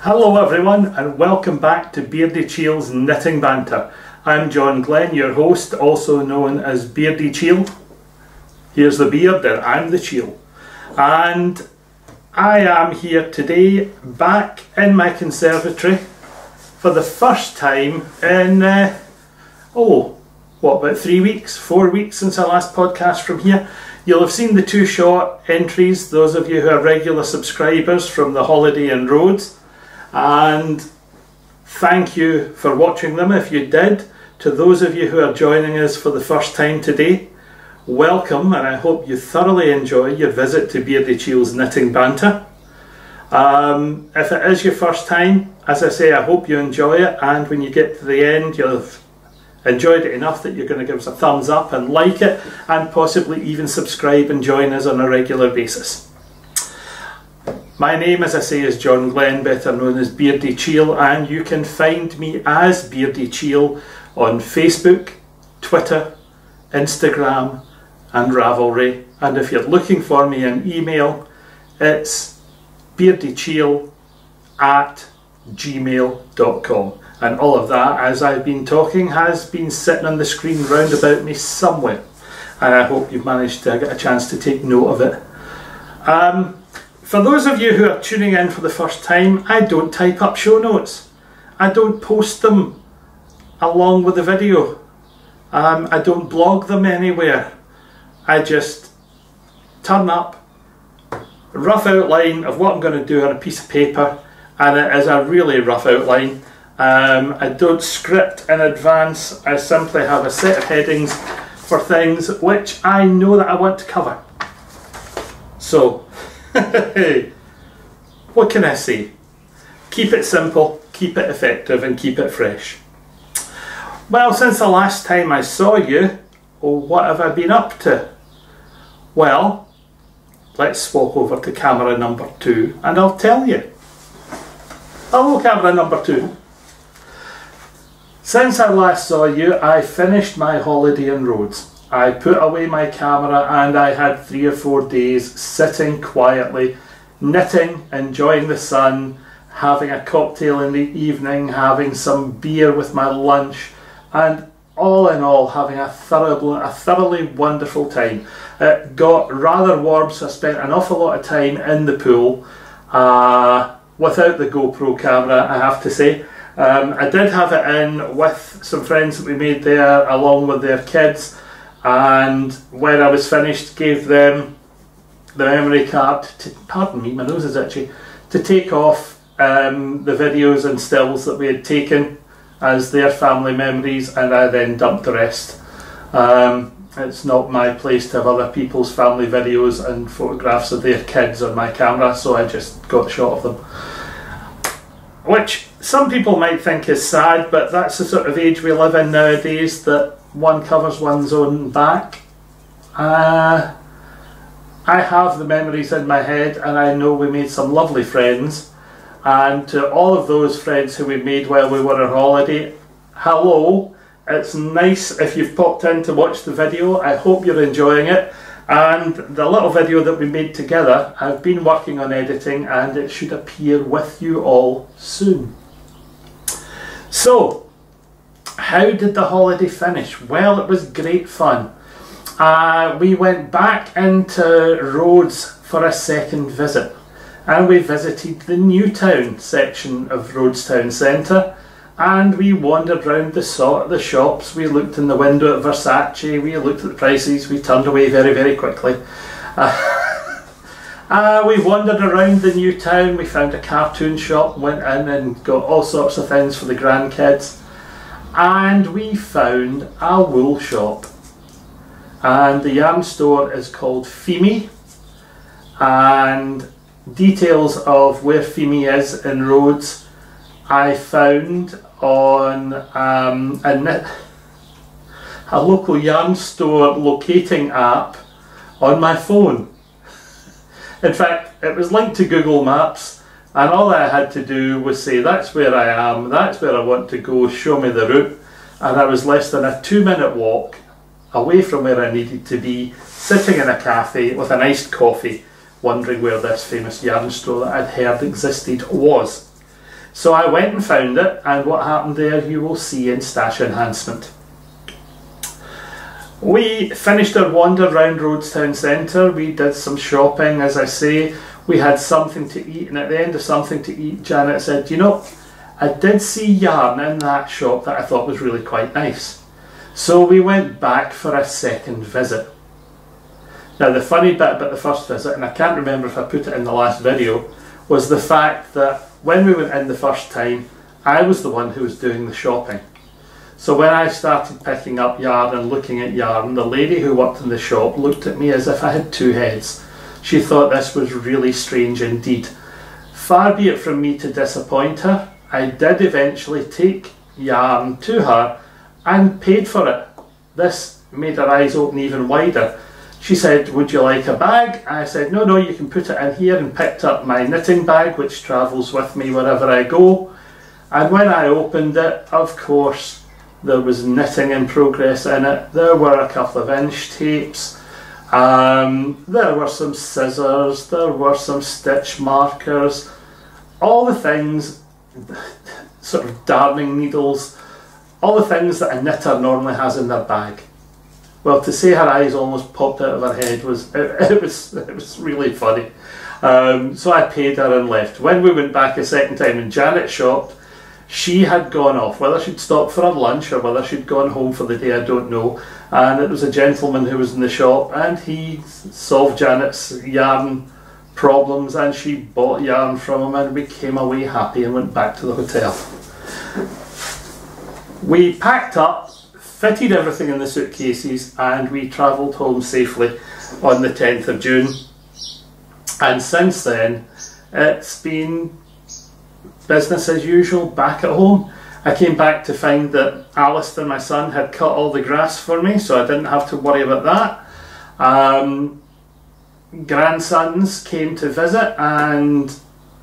Hello everyone and welcome back to Beardychiel's Knitting Banter. I'm John Glenn, your host, also known as Beardychiel. Here's the beard and I'm the Chiel. And I am here today back in my conservatory for the first time in, about 3 weeks, 4 weeks since our last podcast from here. You'll have seen the two short entries, those of you who are regular subscribers, from the holiday in Rhodes. And thank you for watching them if you did. To those of you who are joining us for the first time today, welcome, and I hope you thoroughly enjoy your visit to Beardychiel's Knitting Banter. If it is your first time, as I say, I hope you enjoy it, and when you get to the end you'll have enjoyed it enough that you're going to give us a thumbs up and like it, and possibly even subscribe and join us on a regular basis. My name, as I say, is John Glenn, better known as Beardychiel, and you can find me as Beardychiel on Facebook, Twitter, Instagram and Ravelry. And if you're looking for me in email, it's beardychiel@gmail.com. And all of that, as I've been talking, has been sitting on the screen round about me somewhere. And I hope you've managed to get a chance to take note of it. For those of you who are tuning in for the first time, I don't type up show notes. I don't post them along with the video. I don't blog them anywhere. I just turn up, rough outline of what I'm going to do on a piece of paper, and it is a really rough outline. I don't script in advance. I simply have a set of headings for things which I know that I want to cover. So, what can I say? Keep it simple, keep it effective and keep it fresh. Well, since the last time I saw you, what have I been up to? Well, let's swap over to camera number 2 and I'll tell you. Hello, camera number 2. Since I last saw you, I finished my holiday in Rhodes. I put away my camera and I had 3 or 4 days sitting quietly, knitting, enjoying the sun, having a cocktail in the evening, having some beer with my lunch, and all in all having a thoroughly wonderful time. It got rather warm, so I spent an awful lot of time in the pool without the GoPro camera, I have to say. I did have it in with some friends that we made there along with their kids, and when I was finished gave them the memory card to, pardon me, my nose is itchy, to take off the videos and stills that we had taken as their family memories, and I then dumped the rest. It's not my place to have other people's family videos and photographs of their kids on my camera, so I just got a shot of them. Which some people might think is sad, but that's the sort of age we live in nowadays, that one covers one's own back. I have the memories in my head, and I know we made some lovely friends. And to all of those friends who we made while we were on holiday, hello. It's nice if you've popped in to watch the video. I hope you're enjoying it. And the little video that we made together, I've been working on editing, and it should appear with you all soon. So, how did the holiday finish? Well, it was great fun. We went back into Rhodes for a second visit, and we visited the Newtown section of Rhodes Town Centre, and we wandered round the shops. We looked in the window at Versace, we looked at the prices, we turned away very, very quickly. We wandered around the new town, we found a cartoon shop, went in and got all sorts of things for the grandkids, and we found a wool shop. And the yarn store is called Fimi, and details of where Fimi is in Rhodes I found on a local yarn store locating app on my phone. In fact, it was linked to Google Maps, and all I had to do was say, that's where I am, that's where I want to go, show me the route, and I was less than a 2-minute walk away from where I needed to be, sitting in a cafe with an iced coffee, wondering where this famous yarn store that I'd heard existed was. So I went and found it, and what happened there you will see in Stash Enhancement. We finished our wander round Rhodes Town Centre. We did some shopping, as I say. We had something to eat, and at the end of something to eat, Janet said, you know, I did see yarn in that shop that I thought was really quite nice. So we went back for a second visit. Now the funny bit about the first visit, and I can't remember if I put it in the last video, was the fact that when we went in the first time, I was the one who was doing the shopping. So when I started picking up yarn and looking at yarn, the lady who worked in the shop looked at me as if I had two heads. She thought this was really strange indeed. Far be it from me to disappoint her, I did eventually take yarn to her and paid for it. This made her eyes open even wider. She said, would you like a bag? I said, no, no, you can put it in here, and picked up my knitting bag, which travels with me wherever I go. And when I opened it, of course, there was knitting in progress in it. There were a couple of inch tapes. There were some scissors. There were some stitch markers. All the things, sort of darning needles, all the things that a knitter normally has in their bag. Well, to say her eyes almost popped out of her head was it was really funny. So I paid her and left. When we went back a second time and Janet shopped, she had gone off. Whether she'd stopped for her lunch or whether she'd gone home for the day, I don't know. And it was a gentleman who was in the shop, and he solved Janet's yarn problems, and she bought yarn from him, and we came away happy and went back to the hotel. We packed up, fitted everything in the suitcases, and we travelled home safely on the 10th of June. And since then, it's been business as usual back at home. I came back to find that Alistair, my son, had cut all the grass for me, so I didn't have to worry about that. Grandsons came to visit and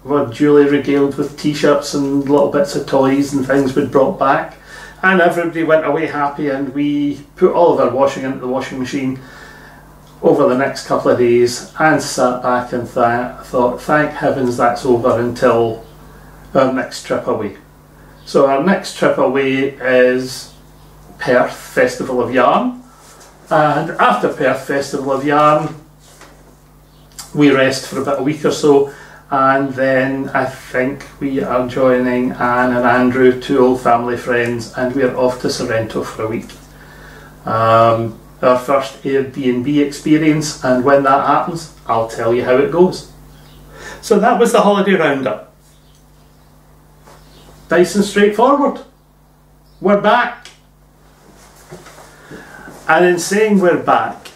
were duly regaled with t-shirts and little bits of toys and things we'd brought back. And everybody went away happy, and we put all of our washing into the washing machine over the next couple of days, and sat back and thought, thank heavens that's over until our next trip away. So our next trip away is Perth Festival of Yarn, and after Perth Festival of Yarn we rest for about a week or so, and then I think we are joining Anne and Andrew, two old family friends, and we are off to Sorrento for a week. Our first Airbnb experience, and when that happens I'll tell you how it goes. So that was the holiday roundup. Nice and straightforward. We're back. And in saying we're back,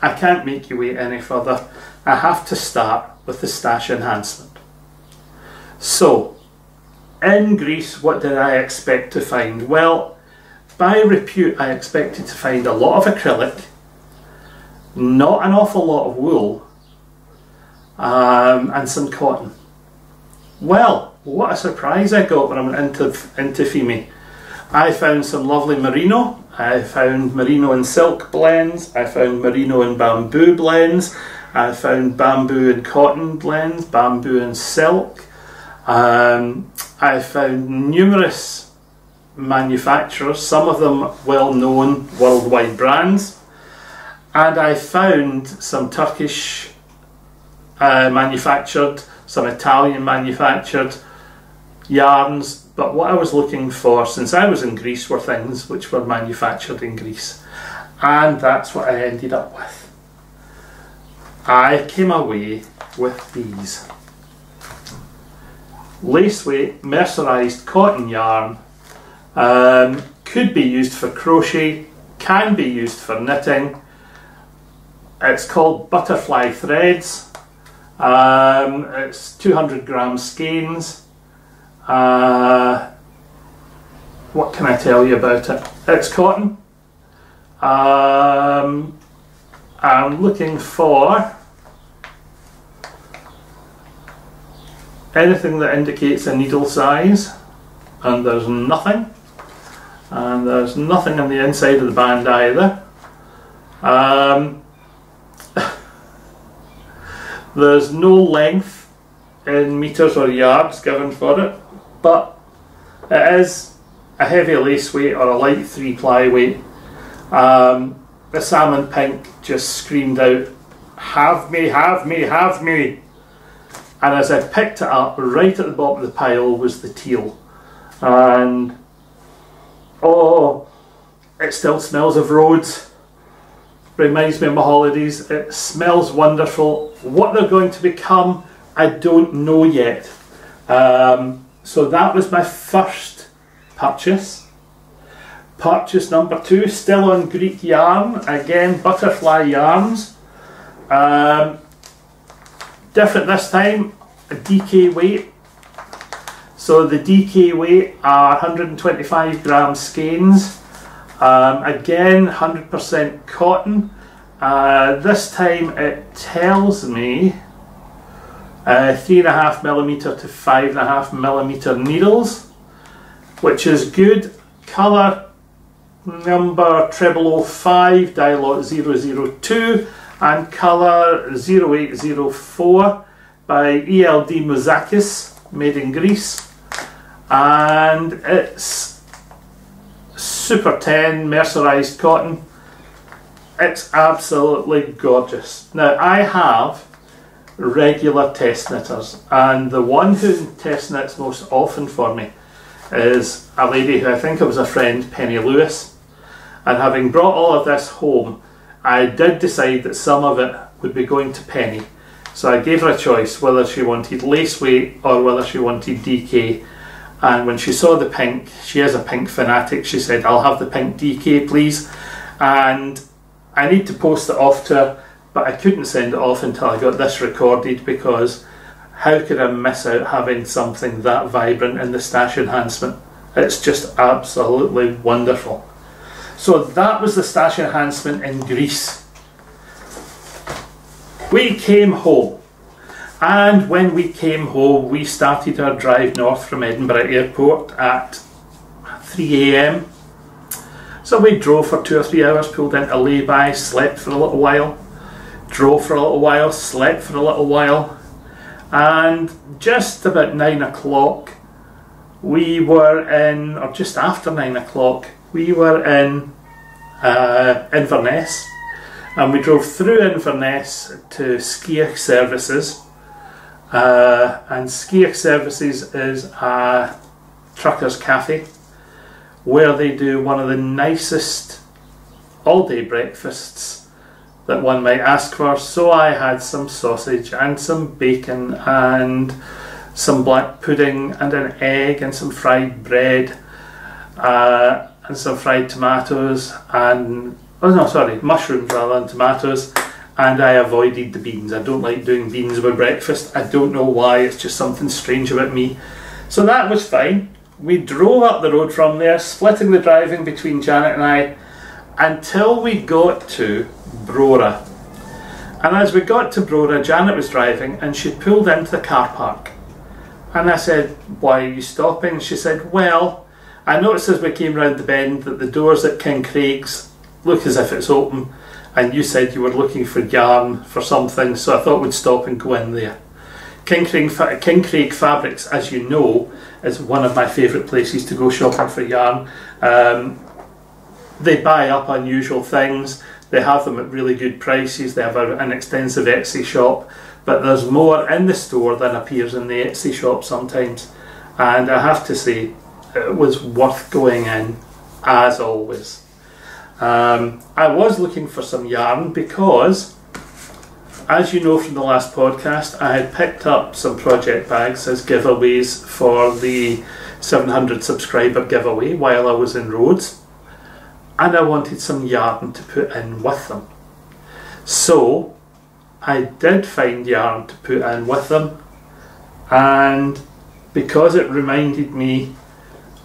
I can't make you wait any further. I have to start with the stash enhancement. So, in Greece, what did I expect to find? Well, by repute, I expected to find a lot of acrylic, not an awful lot of wool, and some cotton. Well, what a surprise I got when I went into Fimi. I found some lovely merino. I found merino and silk blends. I found merino and bamboo blends. I found bamboo and cotton blends, bamboo and silk. I found numerous manufacturers, some of them well-known worldwide brands. And I found some Turkish manufactured, some Italian manufactured yarns, but what I was looking for, since I was in Greece, were things which were manufactured in Greece, and that's what I ended up with. I came away with these lace weight mercerized cotton yarn. Could be used for crochet, can be used for knitting. It's called Butterfly Threads. It's 200 gram skeins. What can I tell you about it? It's cotton. I'm looking for anything that indicates a needle size, and there's nothing. And there's nothing on the inside of the band either. There's no length in meters or yards given for it. but it is a heavy lace weight or a light 3-ply weight. The salmon pink just screamed out, "Have me, have me, have me!" And as I picked it up, right at the bottom of the pile was the teal. And oh, it still smells of Rhodes. Reminds me of my holidays. It smells wonderful. What they're going to become, I don't know yet. So that was my first purchase. Purchase number 2, still on Greek yarn. Again, butterfly yarns. Different this time, a DK weight. So the DK weight are 125 gram skeins. Again, 100% cotton. This time it tells me 3.5mm to 5.5mm needles, which is good. Colour number 0005, dye lot 002, and colour 0804 by ELD Mouzakis, made in Greece. And it's Super 10 mercerised cotton. It's absolutely gorgeous. Now I have regular test knitters, and the one who test knits most often for me is a lady who I think it was a friend, Penny Lewis. And having brought all of this home, I did decide that some of it would be going to Penny. So I gave her a choice whether she wanted lace weight or whether she wanted DK. And when she saw the pink, she is a pink fanatic, she said, "I'll have the pink DK please." And I need to post it off to her, but I couldn't send it off until I got this recorded, because how could I miss out having something that vibrant in the stash enhancement? It's just absolutely wonderful. So that was the stash enhancement in Greece. We came home. And when we came home, we started our drive north from Edinburgh Airport at 3 AM. So we drove for 2 or 3 hours, pulled into lay-by, slept for a little while, drove for a little while, slept for a little while, and just about 9 o'clock we were in, or just after 9 o'clock, we were in Inverness, and we drove through Inverness to Skiach Services. And Skiach Services is a trucker's cafe where they do one of the nicest all-day breakfasts that one might ask for. So I had some sausage and some bacon and some black pudding and an egg and some fried bread and some fried tomatoes and, oh no, sorry, mushrooms rather than tomatoes. And I avoided the beans. I don't like doing beans with breakfast. I don't know why, it's just something strange about me. So that was fine. We drove up the road from there, splitting the driving between Janet and I, until we got to Brora. And as we got to Brora, Janet was driving and she pulled into the car park. And I said, "Why are you stopping?" She said, "Well, I noticed as we came round the bend that the doors at King Craig's look as if it's open. And you said you were looking for yarn for something, so I thought we'd stop and go in there." King Craig Fabrics, as you know, is one of my favourite places to go shopping for yarn. They buy up unusual things, they have them at really good prices, they have an extensive Etsy shop, but there's more in the store than appears in the Etsy shop sometimes. And I have to say, it was worth going in, as always. I was looking for some yarn because, as you know from the last podcast, I had picked up some project bags as giveaways for the 700 subscriber giveaway while I was in Rhodes, and I wanted some yarn to put in with them. So I did find yarn to put in with them, and because it reminded me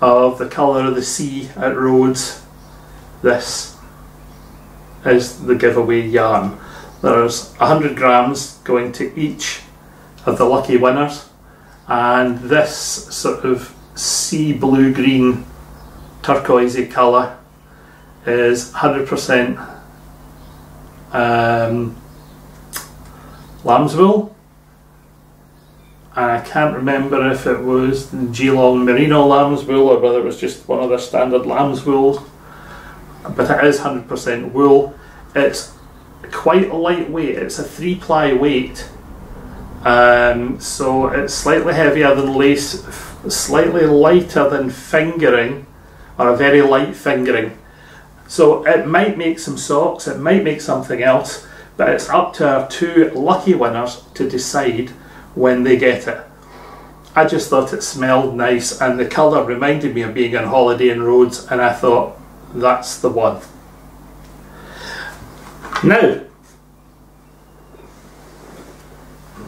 of the colour of the sea at Rhodes, this is the giveaway yarn. There's 100 grams going to each of the lucky winners, and this sort of sea blue green turquoisey colour is 100% lamb's wool, and I can't remember if it was the Geelong Merino lamb's wool or whether it was just one of their standard lamb's wools, but it is 100% wool. It's quite lightweight, it's a 3-ply weight, so it's slightly heavier than lace, slightly lighter than fingering, or a very light fingering. So it might make some socks, it might make something else, but it's up to our 2 lucky winners to decide when they get it. I just thought it smelled nice and the colour reminded me of being on holiday in Rhodes, and I thought that's the one. Now,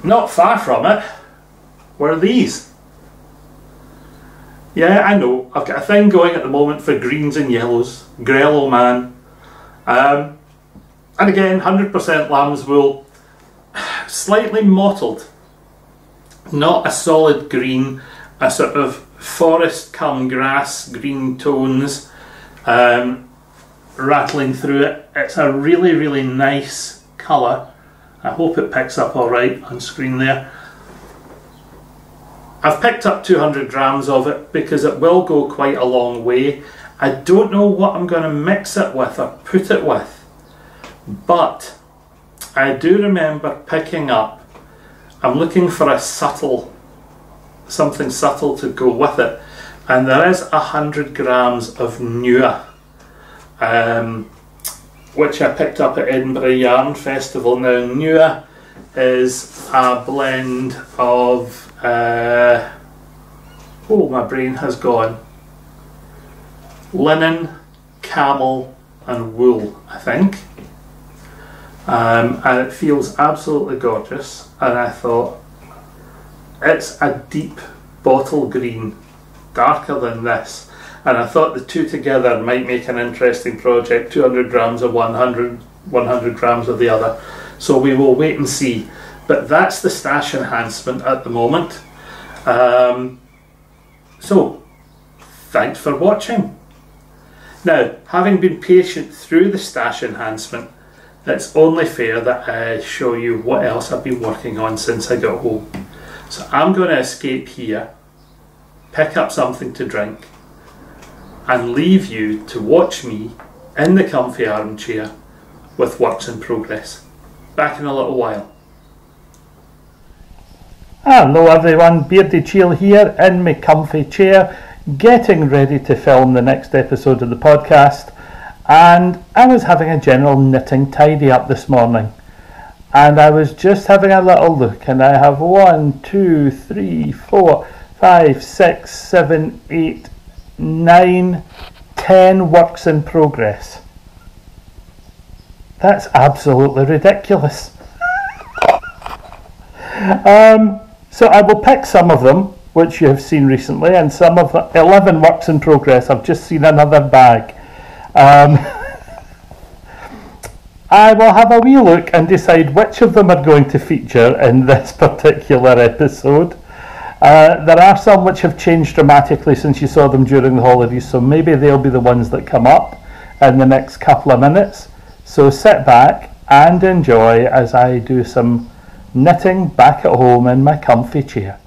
not far from it were these. Yeah, I know, I've got a thing going at the moment for greens and yellows. Grello man. And again, 100% lamb's wool. Slightly mottled. Not a solid green, a sort of forest come grass green tones rattling through it. It's a really, really nice colour. I hope it picks up alright on screen there. I've picked up 200 grams of it because it will go quite a long way. I don't know what I'm going to mix it with or put it with, but I do remember picking up, I'm looking for a something subtle to go with it, and there is 100 grams of Nua, which I picked up at Edinburgh Yarn Festival. Now Nua is a blend of oh, my brain has gone. Linen, camel and wool, I think. And it feels absolutely gorgeous, and I thought it's a deep bottle green, darker than this, and I thought the two together might make an interesting project. 200 grams of 100 grams of the other, so we will wait and see. But that's the stash enhancement at the moment. So thanks for watching. Now, having been patient through the stash enhancement, it's only fair that I show you what else I've been working on since I got home. So I'm going to escape here, pick up something to drink, and leave you to watch me in the comfy armchair with works in progress. Back in a little while. Hello everyone, Beardychiel here in my comfy chair, getting ready to film the next episode of the podcast. And I was having a general knitting tidy up this morning, and I was just having a little look, and I have 1, 2, 3, 4, 5, 6, 7, 8, 9, 10 works in progress. That's absolutely ridiculous. So I will pick some of them, which you have seen recently, and some of the 11 works in progress. I've just seen another bag. I will have a wee look and decide which of them are going to feature in this particular episode. There are some which have changed dramatically since you saw them during the holidays, so maybe they'll be the ones that come up in the next couple of minutes. So sit back and enjoy as I do some knitting back at home in my comfy chair.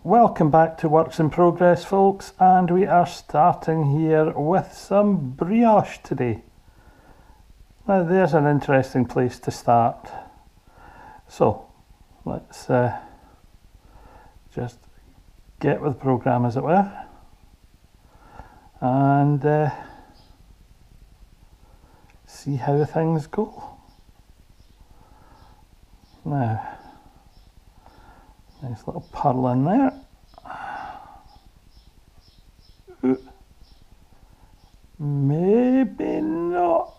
Welcome back to Works in Progress, folks, and we are starting here with some brioche today. Now there's an interesting place to start. So let's just get with the programme, as it were, and see how things go. Now, nice little purl in there. Maybe not.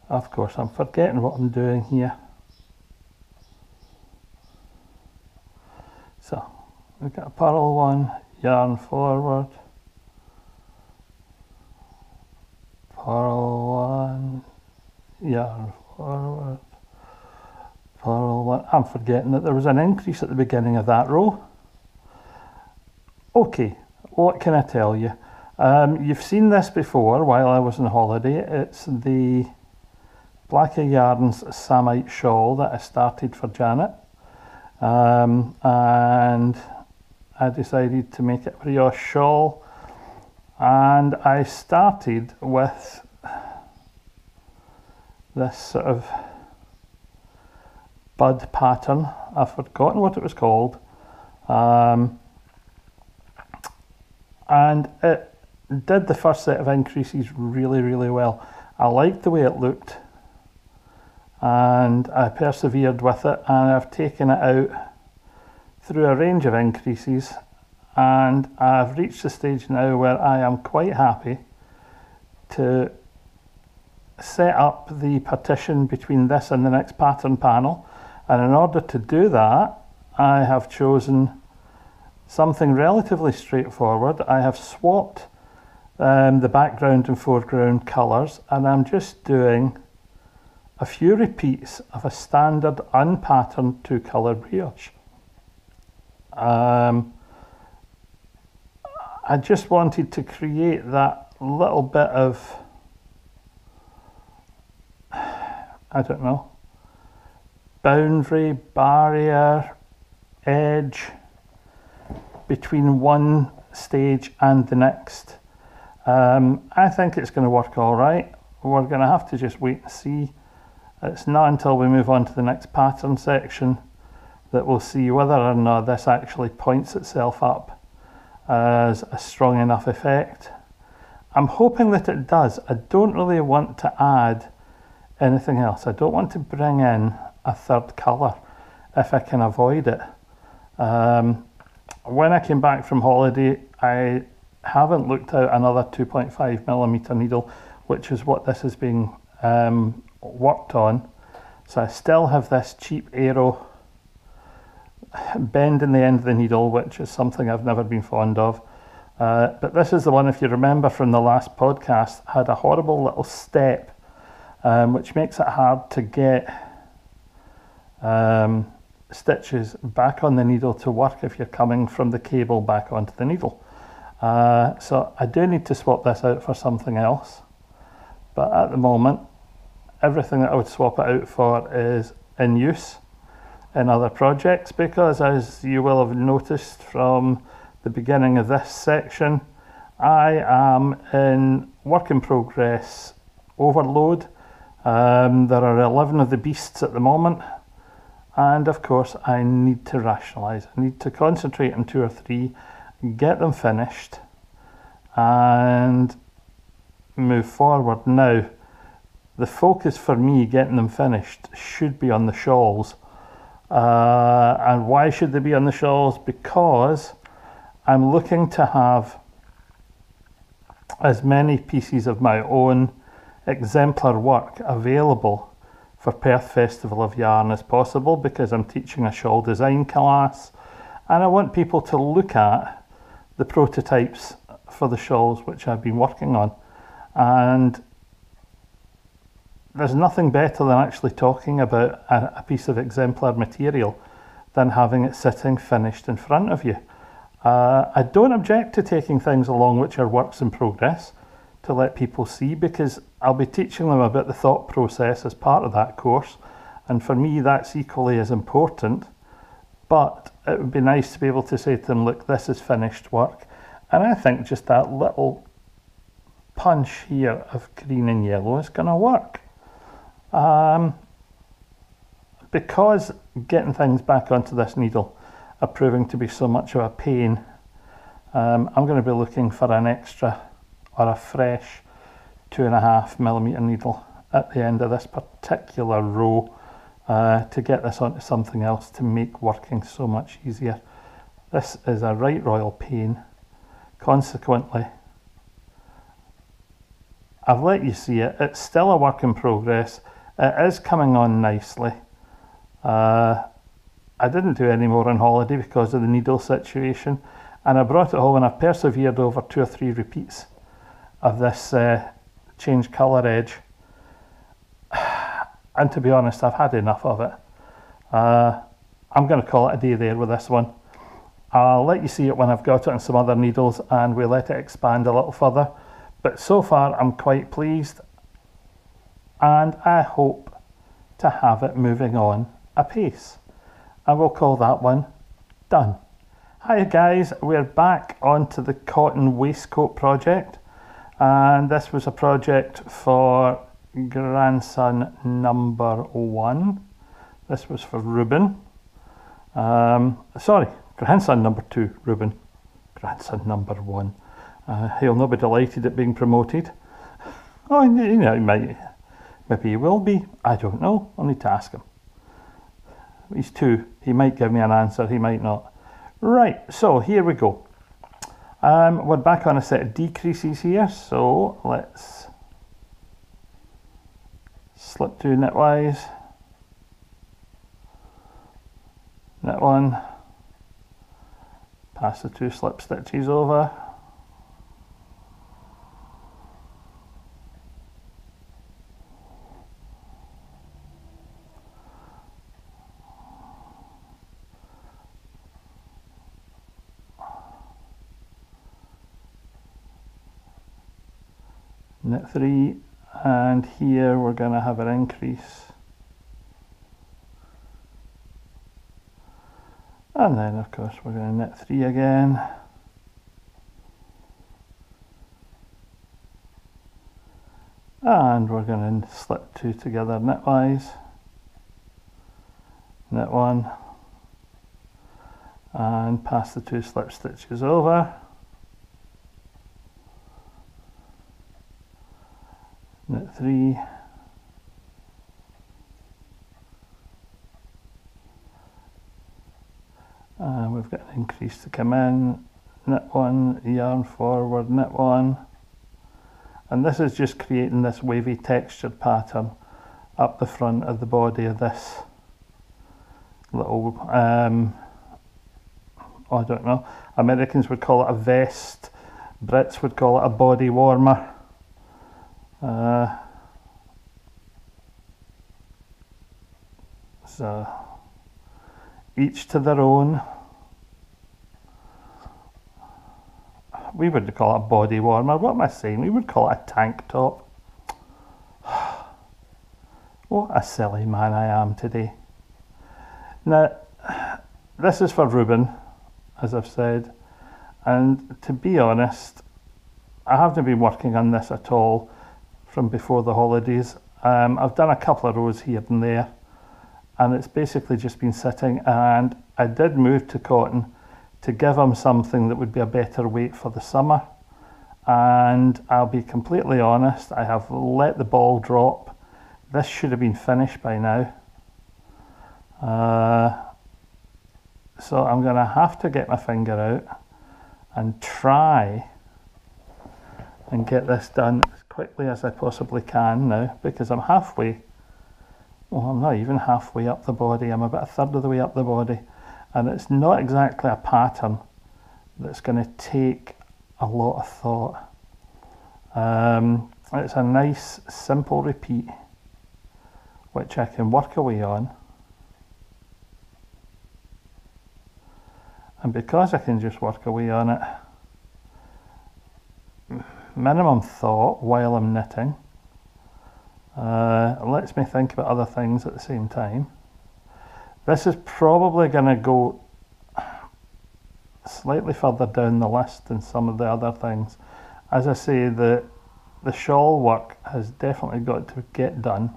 Of course, I'm forgetting what I'm doing here. So, we've got a purl one, yarn forward, purl one, I'm forgetting that there was an increase at the beginning of that row. Okay, what can I tell you? You've seen this before while I was on holiday. It's the Black Yarns Samite shawl that I started for Janet. And I decided to make it a brioche shawl. And I started with this sort of bud pattern. I've forgotten what it was called. And it did the first set of increases really, really well. I liked the way it looked, and I persevered with it, and I've taken it out through a range of increases, and I've reached the stage now where I am quite happy to set up the partition between this and the next pattern panel. And in order to do that, I have chosen something relatively straightforward. I have swapped the background and foreground colours, and I'm just doing a few repeats of a standard unpatterned 2-colour brioche. I just wanted to create that little bit of, I don't know, boundary, barrier, edge between one stage and the next. I think it's going to work all right. We're going to have to just wait and see. It's not until we move on to the next pattern section that we'll see whether or not this actually points itself up as a strong enough effect. I'm hoping that it does. I don't really want to add anything else. I don't want to bring in a third colour if I can avoid it. When I came back from holiday, I haven't looked out another 2.5mm needle, which is what this is being worked on. So I still have this cheap Aero bend in the end of the needle, which is something I've never been fond of. But this is the one, if you remember from the last podcast, had a horrible little step, which makes it hard to get stitches back on the needle to work if you're coming from the cable back onto the needle. So I do need to swap this out for something else, but at the moment everything that I would swap it out for is in use in other projects, because as you will have noticed from the beginning of this section, I am in work in progress overload. There are 11 of the beasts at the moment, and of course I need to rationalise. I need to concentrate on 2 or 3, get them finished and move forward. Now, the focus for me getting them finished should be on the shawls. And why should they be on the shawls? Because I'm looking to have as many pieces of my own exemplar work available for Perth Festival of Yarn as possible, because I'm teaching a shawl design class and I want people to look at the prototypes for the shawls which I've been working on. And there's nothing better than actually talking about a piece of exemplar material than having it sitting finished in front of you. I don't object to taking things along which are works in progress to let people see, because I'll be teaching them about the thought process as part of that course, and for me that's equally as important. But it would be nice to be able to say to them, look, this is finished work. And I think just that little punch here of green and yellow is going to work. Because getting things back onto this needle are proving to be so much of a pain, I'm going to be looking for an extra or a fresh 2.5mm needle at the end of this particular row to get this onto something else to make working so much easier. This is a right royal pain. Consequently, I've let you see it. It's still a work in progress. It is coming on nicely. I didn't do any more on holiday because of the needle situation, and I brought it home and I persevered over 2 or 3 repeats of this change colour edge. And to be honest, I've had enough of it. I'm going to call it a day there with this one. I'll let you see it when I've got it on some other needles and we let it expand a little further. But so far I'm quite pleased, and I hope to have it moving on apace. And we'll call that one done. Hi guys, we're back onto the cotton waistcoat project, and this was a project for grandson number 1. This was for Ruben. Sorry, grandson number 2, Ruben. Grandson number 1. He'll not be delighted at being promoted. Oh, you know, maybe he will be. I don't know. I'll need to ask him. He's 2. He might give me an answer. He might not. Right. So here we go. We're back on a set of decreases here. So let's slip 2 knitwise. Knit 1. Pass the 2 slip stitches over. Knit 3, and here we're going to have an increase, and then of course we're going to knit 3 again, and we're going to slip 2 together knitwise, knit 1, and pass the 2 slip stitches over. Knit 3, and we've got an increase to come in, knit 1, yarn forward, knit 1, and this is just creating this wavy textured pattern up the front of the body of this little, I don't know, Americans would call it a vest, Brits would call it a body warmer. So each to their own. We would call it a body warmer. What am I saying? We would call it a tank top. What a silly man I am today. Now, this is for Ruben, as I've said, and to be honest, I haven't been working on this at all from before the holidays. I've done a couple of rows here and there, and it's basically just been sitting, and I did move to cotton to give him something that would be a better weight for the summer, and I'll be completely honest, I have let the ball drop. This should have been finished by now, so I'm going to have to get my finger out and try and get this done as quickly as I possibly can now, because I'm halfway, well, I'm not even halfway up the body, I'm about a third of the way up the body, and it's not exactly a pattern that's going to take a lot of thought. It's a nice simple repeat which I can work away on, and because I can just work away on it, minimum thought while I'm knitting, it lets me think about other things at the same time. This is probably going to go slightly further down the list than some of the other things. As I say, the shawl work has definitely got to get done.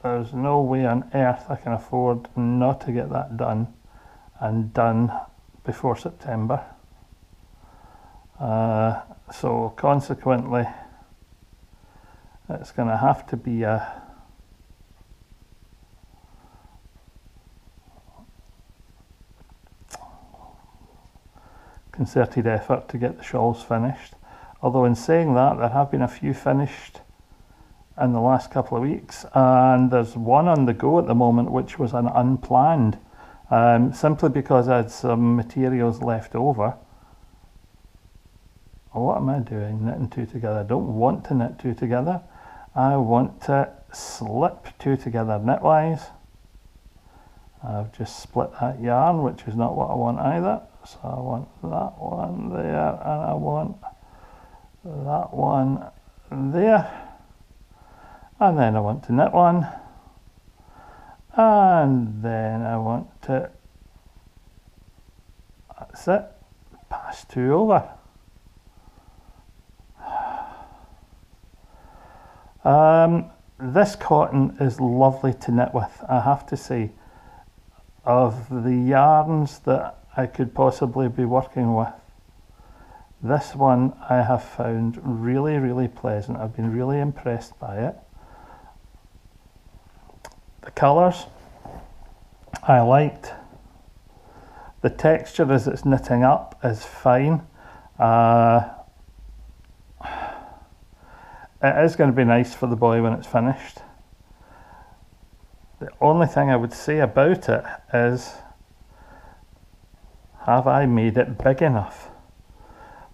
There's no way on earth I can afford not to get that done, and done before September. So consequently, it's going to have to be a concerted effort to get the shawls finished. Although in saying that, there have been a few finished in the last couple of weeks, and there's one on the go at the moment which was an unplanned, simply because I had some materials left over. What am I doing? Knitting 2 together. I don't want to knit 2 together. I want to slip 2 together knitwise. I've just split that yarn, which is not what I want either. So I want that one there, and I want that one there. And then I want to knit one. And then I want to, that's it, pass 2 over. This cotton is lovely to knit with, I have to say. Of the yarns that I could possibly be working with, this one I have found really, really pleasant. I've been really impressed by it. The colours I liked. The texture as it's knitting up is fine. It is going to be nice for the boy when it's finished. The only thing I would say about it is, have I made it big enough?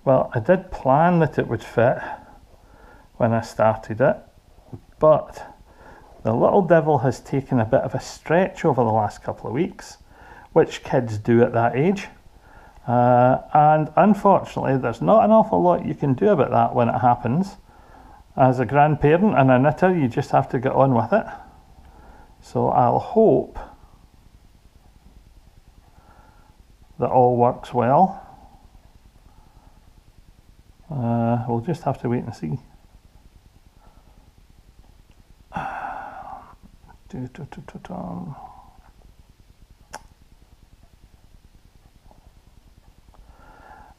Well, I did plan that it would fit when I started it, but the little devil has taken a bit of a stretch over the last couple of weeks, which kids do at that age. And unfortunately, there's not an awful lot you can do about that when it happens. As a grandparent and a knitter, you just have to get on with it. So I'll hope that all works well. We'll just have to wait and see.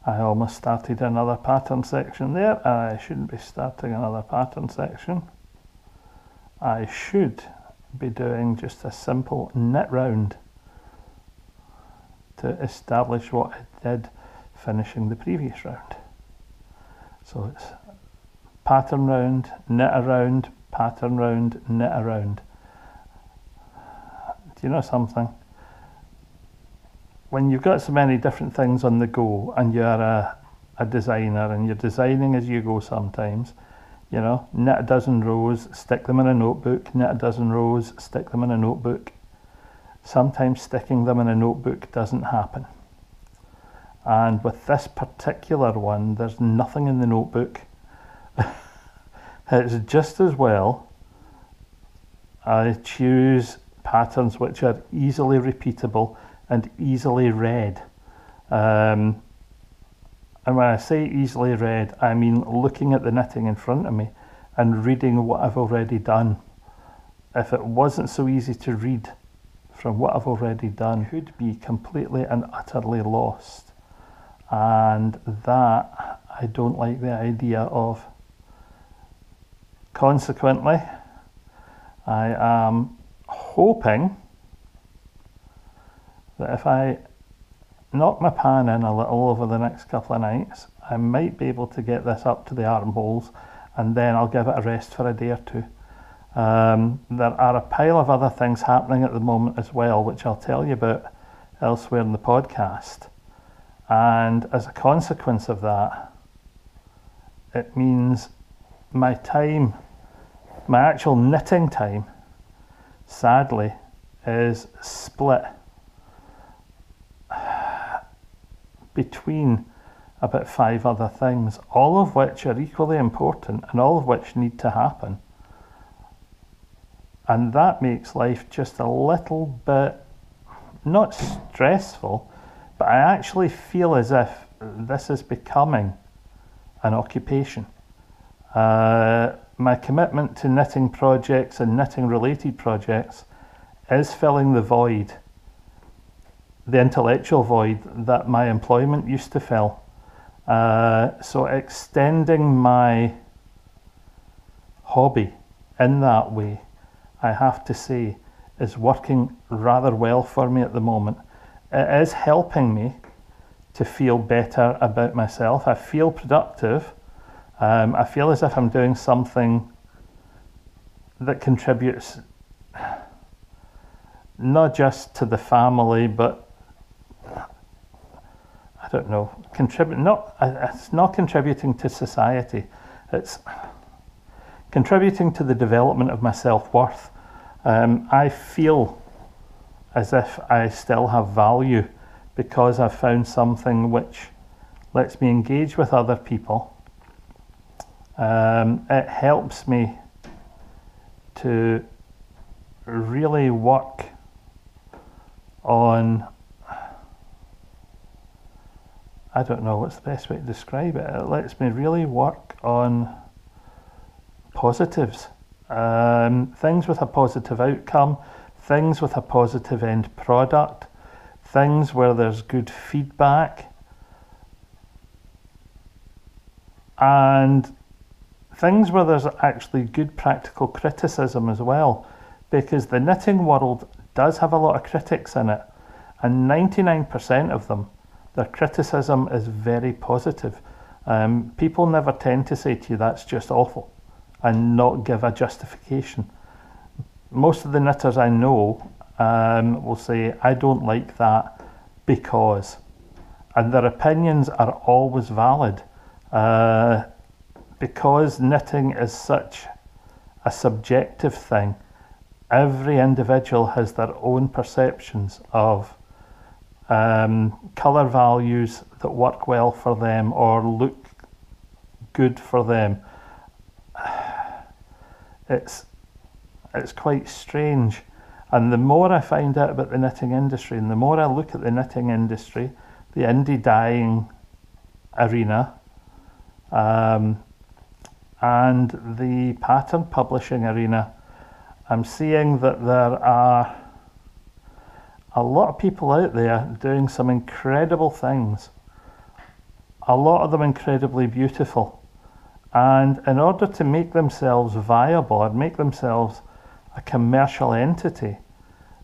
I almost started another pattern section there, and I shouldn't be starting another pattern section. I should be doing just a simple knit round to establish what I did finishing the previous round. So it's pattern round, knit around, pattern round, knit around. Do you know something? When you've got so many different things on the go and you're a designer and you're designing as you go sometimes, you know, knit a dozen rows, stick them in a notebook, knit a dozen rows, stick them in a notebook. Sometimes sticking them in a notebook doesn't happen. And with this particular one, there's nothing in the notebook. It's just as well I choose patterns which are easily repeatable and easily read. And when I say easily read, I mean looking at the knitting in front of me and reading what I've already done. If it wasn't so easy to read from what I've already done, I could be completely and utterly lost. And that I don't like the idea of. Consequently, I am hoping that if I knock my pan in a little over the next couple of nights, I might be able to get this up to the armholes, and then I'll give it a rest for a day or two. There are a pile of other things happening at the moment as well, which I'll tell you about elsewhere in the podcast. And as a consequence of that, it means my time, my actual knitting time, sadly, is split between about 5 other things, all of which are equally important and all of which need to happen. And that makes life just a little bit, not stressful, but I actually feel as if this is becoming an occupation. My commitment to knitting projects and knitting related projects is filling the void, the intellectual void that my employment used to fill. So extending my hobby in that way, I have to say, is working rather well for me at the moment. It is helping me to feel better about myself. I feel productive. I feel as if I'm doing something that contributes not just to the family, but I don't know, it's not contributing to society. It's, contributing to the development of my self-worth. I feel as if I still have value because I've found something which lets me engage with other people. It helps me to really work on, I don't know what's the best way to describe it. It lets me really work on positives, things with a positive outcome, things with a positive end product, things where there's good feedback, and things where there's actually good practical criticism as well, because the knitting world does have a lot of critics in it, and 99% of them, their criticism is very positive. People never tend to say to you that's just awful and not give a justification. Most of the knitters I know will say, I don't like that because, and their opinions are always valid. Because knitting is such a subjective thing, every individual has their own perceptions of colour values that work well for them or look good for them. It's quite strange, and the more I find out about the knitting industry and the more I look at the knitting industry, the indie dyeing arena, and the pattern publishing arena, I'm seeing that there are a lot of people out there doing some incredible things, a lot of them incredibly beautiful. And in order to make themselves viable or make themselves a commercial entity,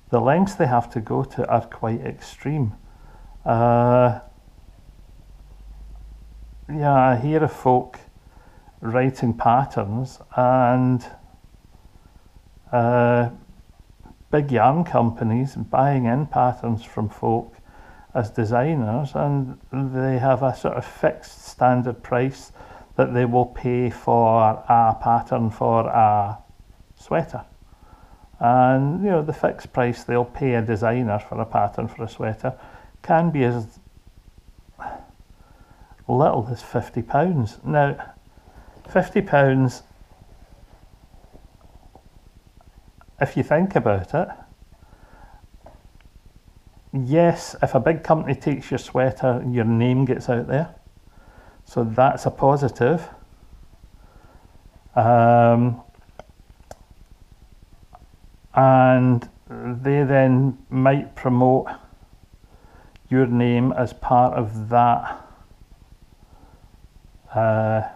the lengths they have to go to are quite extreme. Yeah, I hear of folk writing patterns and big yarn companies buying in patterns from folk as designers, and they have a sort of fixed standard price that they will pay for a pattern for a sweater. And you know, the fixed price they'll pay a designer for a pattern for a sweater can be as little as £50. Now, £50, if you think about it, yes, if a big company takes your sweater, your name gets out there. So that's a positive. And they then might promote your name as part of that, the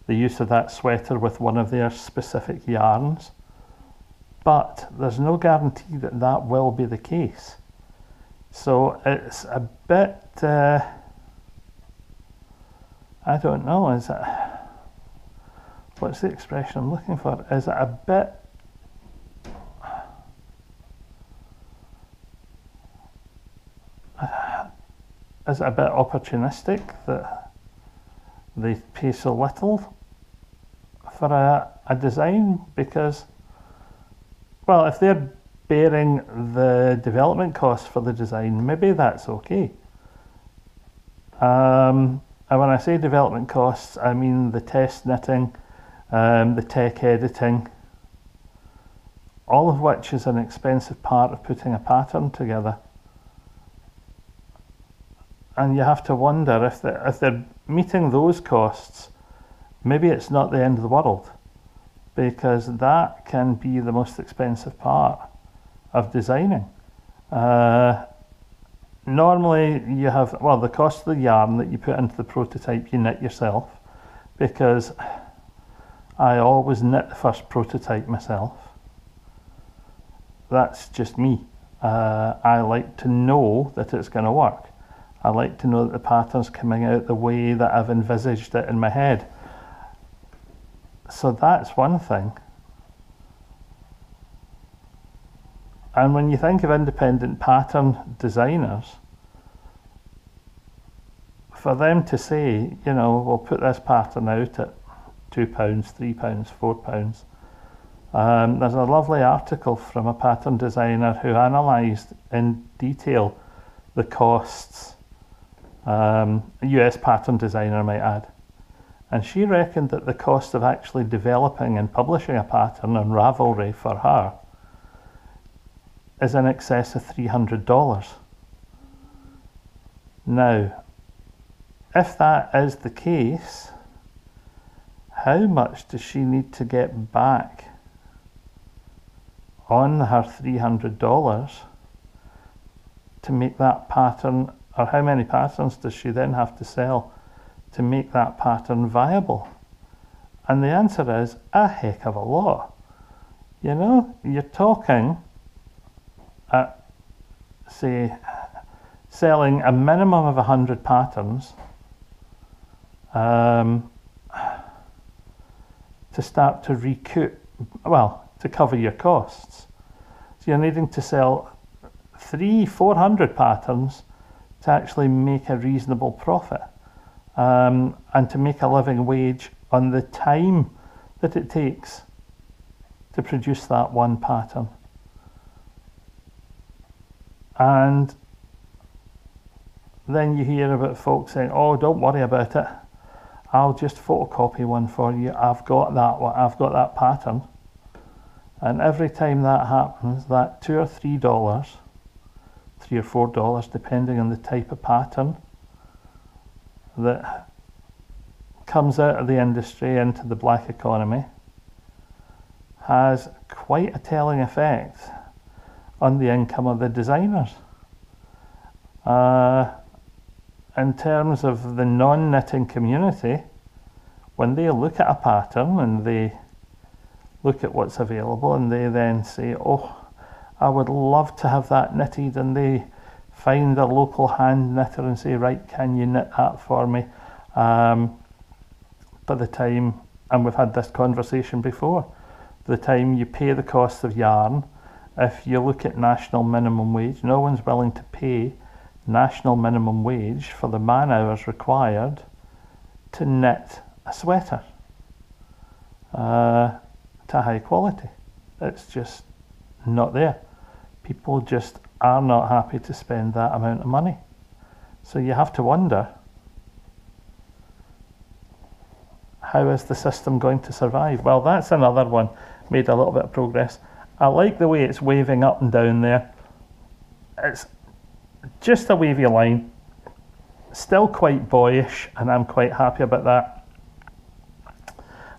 use of that sweater with one of their specific yarns. But there's no guarantee that that will be the case. So it's a bit, I don't know, is it, what's the expression I'm looking for? Is it a bit, opportunistic that they pay so little for a design? Because, well, if they're bearing the development costs for the design, maybe that's okay. And when I say development costs, I mean the test knitting, the tech editing, all of which is an expensive part of putting a pattern together. And you have to wonder if they're meeting those costs, maybe it's not the end of the world, because that can be the most expensive part of designing. Normally you have, well, the cost of the yarn that you put into the prototype you knit yourself, because I always knit the first prototype myself. That's just me. I like to know that it's going to work. I like to know that the pattern's coming out the way that I've envisaged it in my head. So that's one thing. And when you think of independent pattern designers, for them to say, you know, we'll put this pattern out at £2, £3, £4. There's a lovely article from a pattern designer who analysed in detail the costs, a US pattern designer I might add, and she reckoned that the cost of actually developing and publishing a pattern on Ravelry for her is in excess of $300. Now, if that is the case, how much does she need to get back on her $300 to make that pattern, or how many patterns does she then have to sell to make that pattern viable? And the answer is a heck of a lot. You know, you're talking at, say, selling a minimum of 100 patterns to start to recoup, well, to cover your costs. So you're needing to sell 300-400 patterns to actually make a reasonable profit, and to make a living wage on the time that it takes to produce that one pattern. And then you hear about folks saying, oh, don't worry about it, I'll just photocopy one for you, I've got that one, I've got that pattern. And every time that happens, that $2 or $3, $3 or $4, depending on the type of pattern that comes out of the industry into the black economy, has quite a telling effect on the income of the designers. In terms of the non-knitting community, when they look at a pattern and they look at what's available and they then say, oh, I would love to have that knitted, and they find a local hand knitter and say, right, can you knit that for me? By the time, and we've had this conversation before, by the time you pay the cost of yarn, if you look at national minimum wage, no one's willing to pay national minimum wage for the man hours required to knit a sweater to high quality. It's just not there. People just are not happy to spend that amount of money. So you have to wonder, how is the system going to survive? Well, that's another one. Made a little bit of progress. I like the way it's waving up and down there. It's just a wavy line, still quite boyish, and I'm quite happy about that.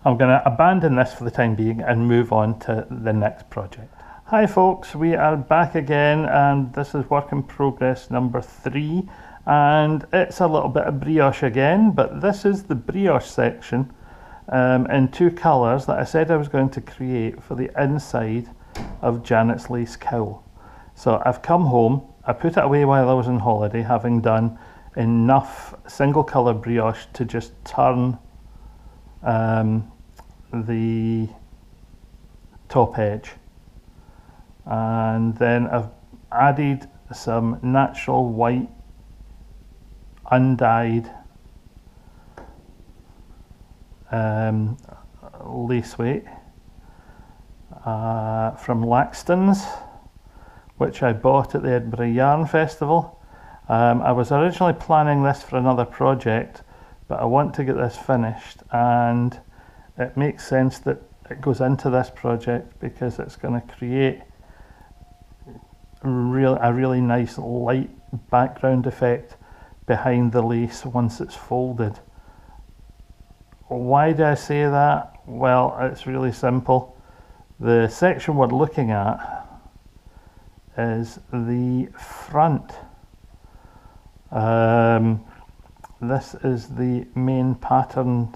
I'm going to abandon this for the time being and move on to the next project. Hi folks, we are back again, and this is work in progress number 3, and it's a little bit of brioche again, but this is the brioche section in 2 colours that I said I was going to create for the inside of Janet's lace cowl. So I've come home, I put it away while I was on holiday, having done enough single colour brioche to just turn the top edge, and then I've added some natural white undyed lace weight from Laxton's, which I bought at the Edinburgh Yarn Festival. I was originally planning this for another project, but I want to get this finished, and it makes sense that it goes into this project because it's going to create a really nice light background effect behind the lace once it's folded. Why do I say that? Well, it's really simple. The section we're looking at is the front. This is the main pattern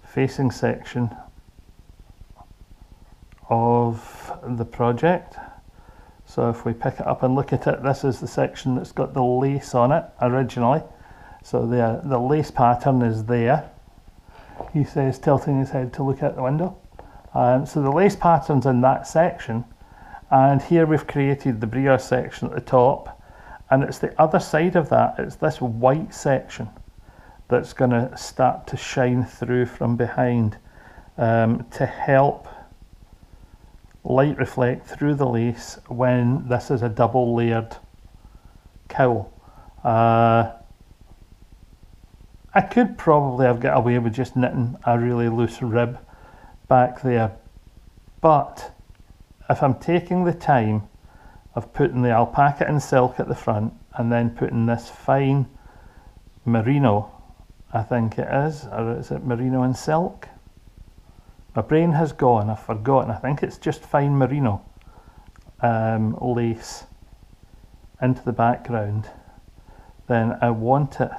facing section of the project. So if we pick it up and look at it, this is the section that's got the lace on it originally. So the lace pattern is there. He says, tilting his head to look out the window. So the lace pattern's in that section, and here we've created the brioche section at the top, and it's the other side of that, it's this white section. that's going to start to shine through from behind to help light reflect through the lace when this is a double layered cowl. I could probably have got away with just knitting a really loose rib back there, but if I'm taking the time of putting the alpaca and silk at the front and then putting this fine merino, I think it is, or is it merino and silk? My brain has gone, I've forgotten. I think it's just fine merino lace into the background. Then I want it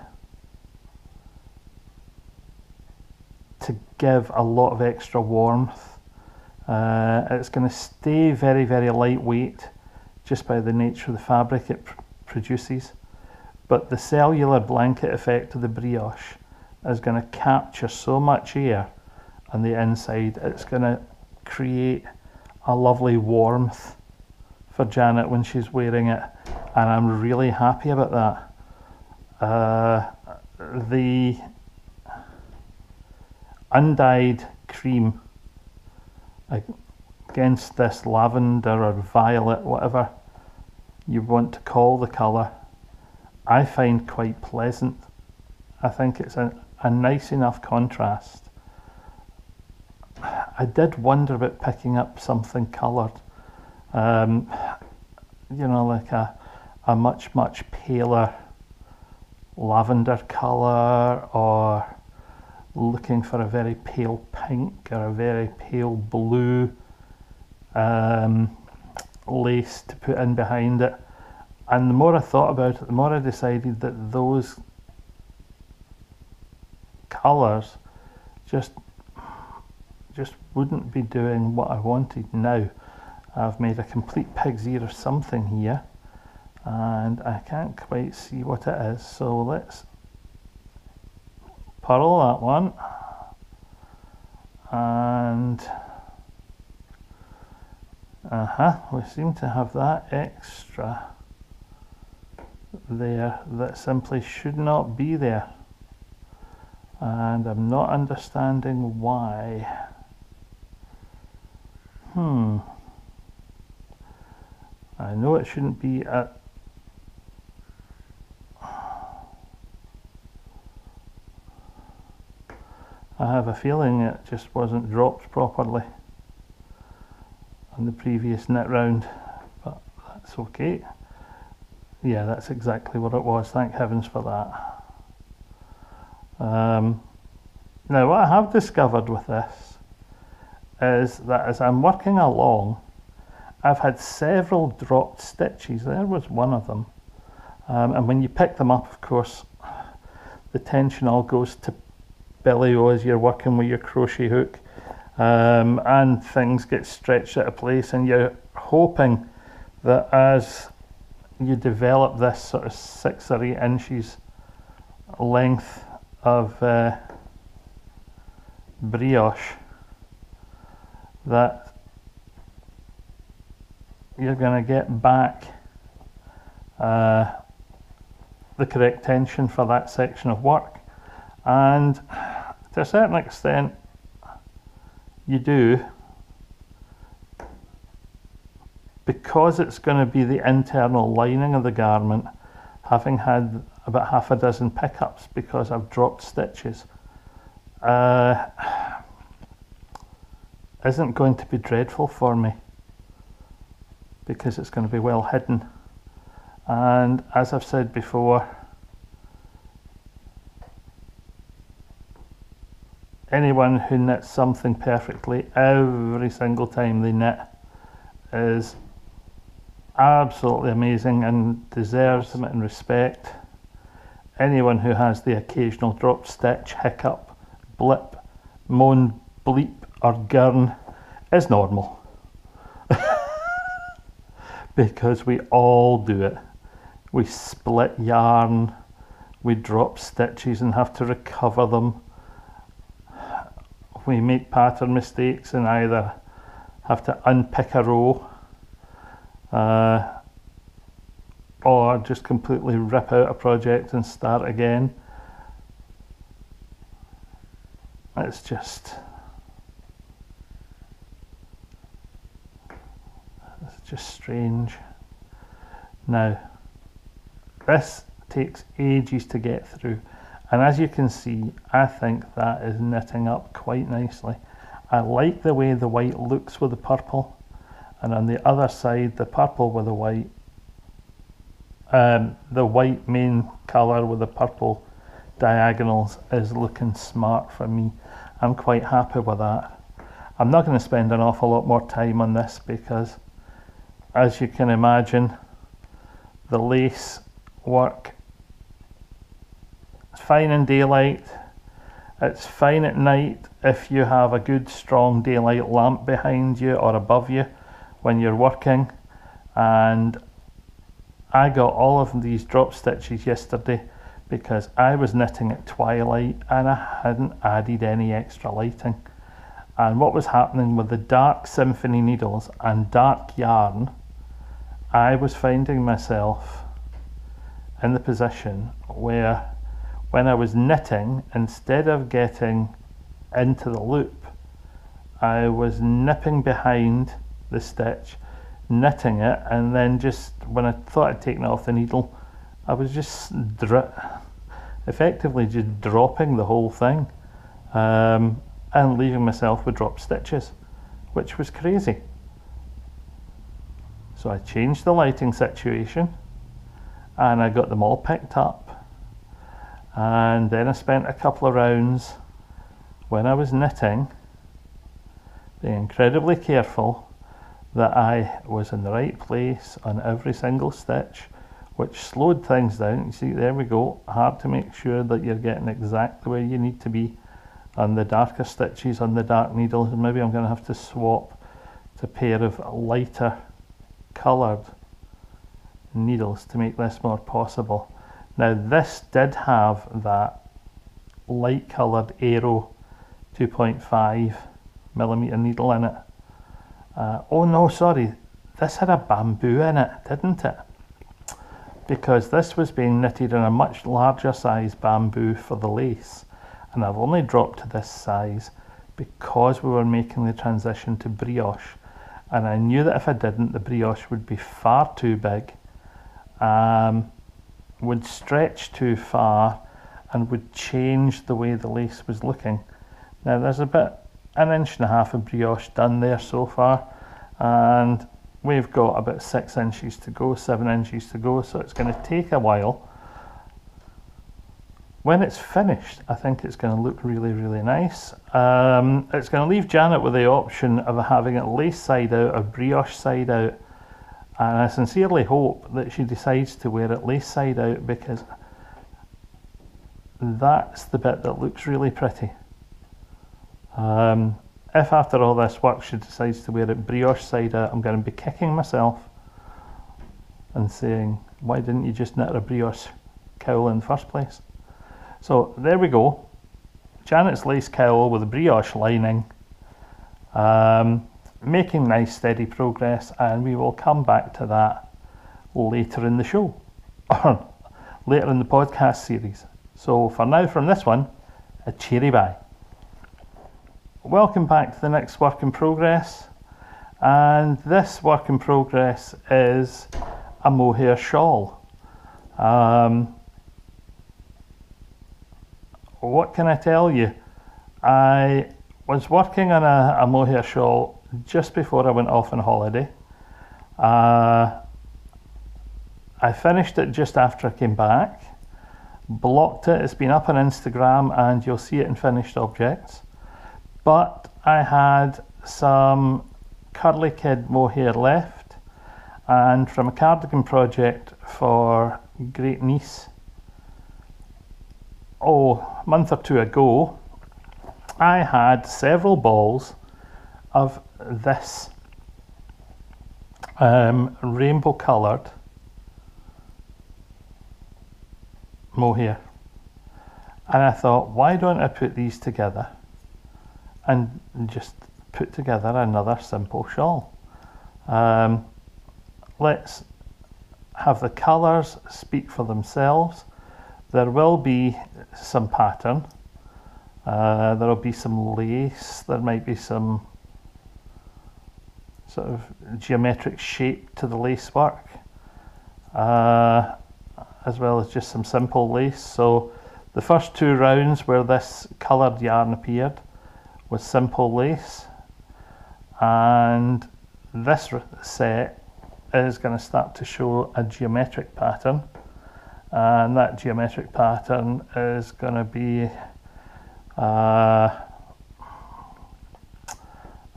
to give a lot of extra warmth. It's going to stay very, very lightweight just by the nature of the fabric it produces. But the cellular blanket effect of the brioche is going to capture so much air on the inside. It's going to create a lovely warmth for Janet when she's wearing it, and I'm really happy about that. The undyed cream against this lavender or violet, whatever you want to call the colour, I find quite pleasant. I think it's a nice enough contrast. I did wonder about picking up something coloured, you know, like a much paler lavender colour, or looking for a very pale pink or a very pale blue lace to put in behind it. And the more I thought about it, the more I decided that those colours just wouldn't be doing what I wanted. Now I've made a complete pig's ear of something here, and I can't quite see what it is, so let's purl that one, and we seem to have that extra there that simply should not be there, and I'm not understanding why. I know it shouldn't be at I have a feeling it just wasn't dropped properly on the previous knit round, but that's okay. Yeah, that's exactly what it was. Thank heavens for that. Now what I have discovered with this is that as I'm working along, I've had several dropped stitches. There was one of them, and when you pick them up, of course, the tension all goes to belly-o as you're working with your crochet hook, and things get stretched out of place, and you're hoping that as you develop this sort of 6 or 8 inches length of brioche, that you're going to get back the correct tension for that section of work. And to a certain extent you do, because it's going to be the internal lining of the garment, having had about half a dozen pickups because I've dropped stitches, isn't going to be dreadful for me, because it's going to be well hidden. And as I've said before, anyone who knits something perfectly every single time they knit is absolutely amazing and deserves them and respect. Anyone who has the occasional drop stitch, hiccup, blip, moan, bleep or gurn is normal. Because we all do it. We split yarn, we drop stitches and have to recover them. We make pattern mistakes and either have to unpick a row or just completely rip out a project and start again. it's just strange. Now, this takes ages to get through, and as you can see, I think that is knitting up quite nicely. I like the way the white looks with the purple, and on the other side the purple with the white, the white main colour with the purple diagonals is looking smart for me. I'm quite happy with that. I'm not going to spend an awful lot more time on this because, as you can imagine, the lace work, it's fine in daylight, it's fine at night if you have a good strong daylight lamp behind you or above you when you're working. And I got all of these drop stitches yesterday because I was knitting at twilight and I hadn't added any extra lighting. And what was happening with the dark symphony needles and dark yarn, I was finding myself in the position where when I was knitting, instead of getting into the loop, I was nipping behind the stitch, knitting it, and then just when I thought I'd taken it off the needle, I was just effectively just dropping the whole thing, and leaving myself with drop stitches, which was crazy. So I changed the lighting situation and I got them all picked up, and then I spent a couple of rounds when I was knitting being incredibly careful that I was in the right place on every single stitch, which slowed things down. You see, there we go, hard to make sure that you're getting exactly where you need to be on the darker stitches on the dark needles. And maybe I'm going to have to swap to a pair of lighter coloured needles to make this more possible. Now this did have that light coloured Aero 2.5mm needle in it. Oh no, sorry, this had a bamboo in it, didn't it? Because this was being knitted in a much larger size bamboo for the lace, and I've only dropped to this size because we were making the transition to brioche, and I knew that if I didn't, the brioche would be far too big, would stretch too far, and would change the way the lace was looking. Now there's about 1.5 inches of brioche done there so far, and we've got about 6 inches to go, 7 inches to go, so it's going to take a while. When it's finished, I think it's going to look really, really nice. It's going to leave Janet with the option of having it lace side out or brioche side out, and I sincerely hope that she decides to wear it lace side out, because that's the bit that looks really pretty. If after all this work she decides to wear it brioche side out, I'm going to be kicking myself and saying, why didn't you just knit a brioche cowl in the first place? So there we go, Janet's lace cowl with a brioche lining, making nice steady progress, and we will come back to that later in the show, or later in the podcast series. So for now, from this one, a cheery bye. Welcome back to the next work in progress, and this work in progress is a mohair shawl. What can I tell you? I was working on a mohair shawl just before I went off on holiday. I finished it just after I came back, blocked it. It's been up on Instagram and you'll see it in finished objects. But I had some curly kid mohair left, and from a cardigan project for great niece, a month or two ago, I had several balls of this rainbow coloured mohair, and I thought, why don't I put these together and just put together another simple shawl. Let's have the colours speak for themselves. There will be some pattern, There'll be some lace, there might be some sort of geometric shape to the lace work, as well as just some simple lace. So the first 2 rounds where this coloured yarn appeared was simple lace, and this set is going to start to show a geometric pattern, and that geometric pattern is going to be I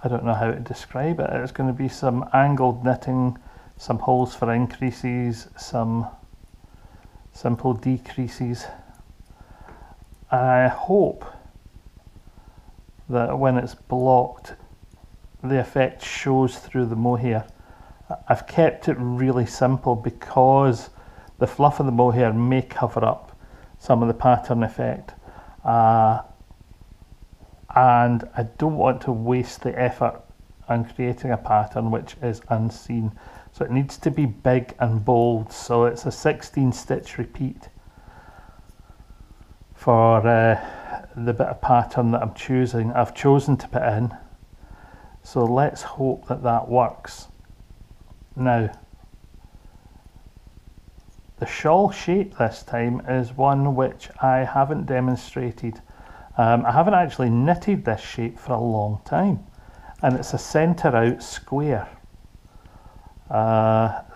don't know how to describe it. It's going to be some angled knitting, some holes for increases, some simple decreases. And I hope that when it's blocked, the effect shows through the mohair. I've kept it really simple because the fluff of the mohair may cover up some of the pattern effect. And I don't want to waste the effort on creating a pattern which is unseen. So it needs to be big and bold. So it's a 16 stitch repeat for the bit of pattern that I've chosen to put in. So let's hope that that works. Now, the shawl shape this time is one which I haven't demonstrated. I haven't actually knitted this shape for a long time, and it's a centre out square.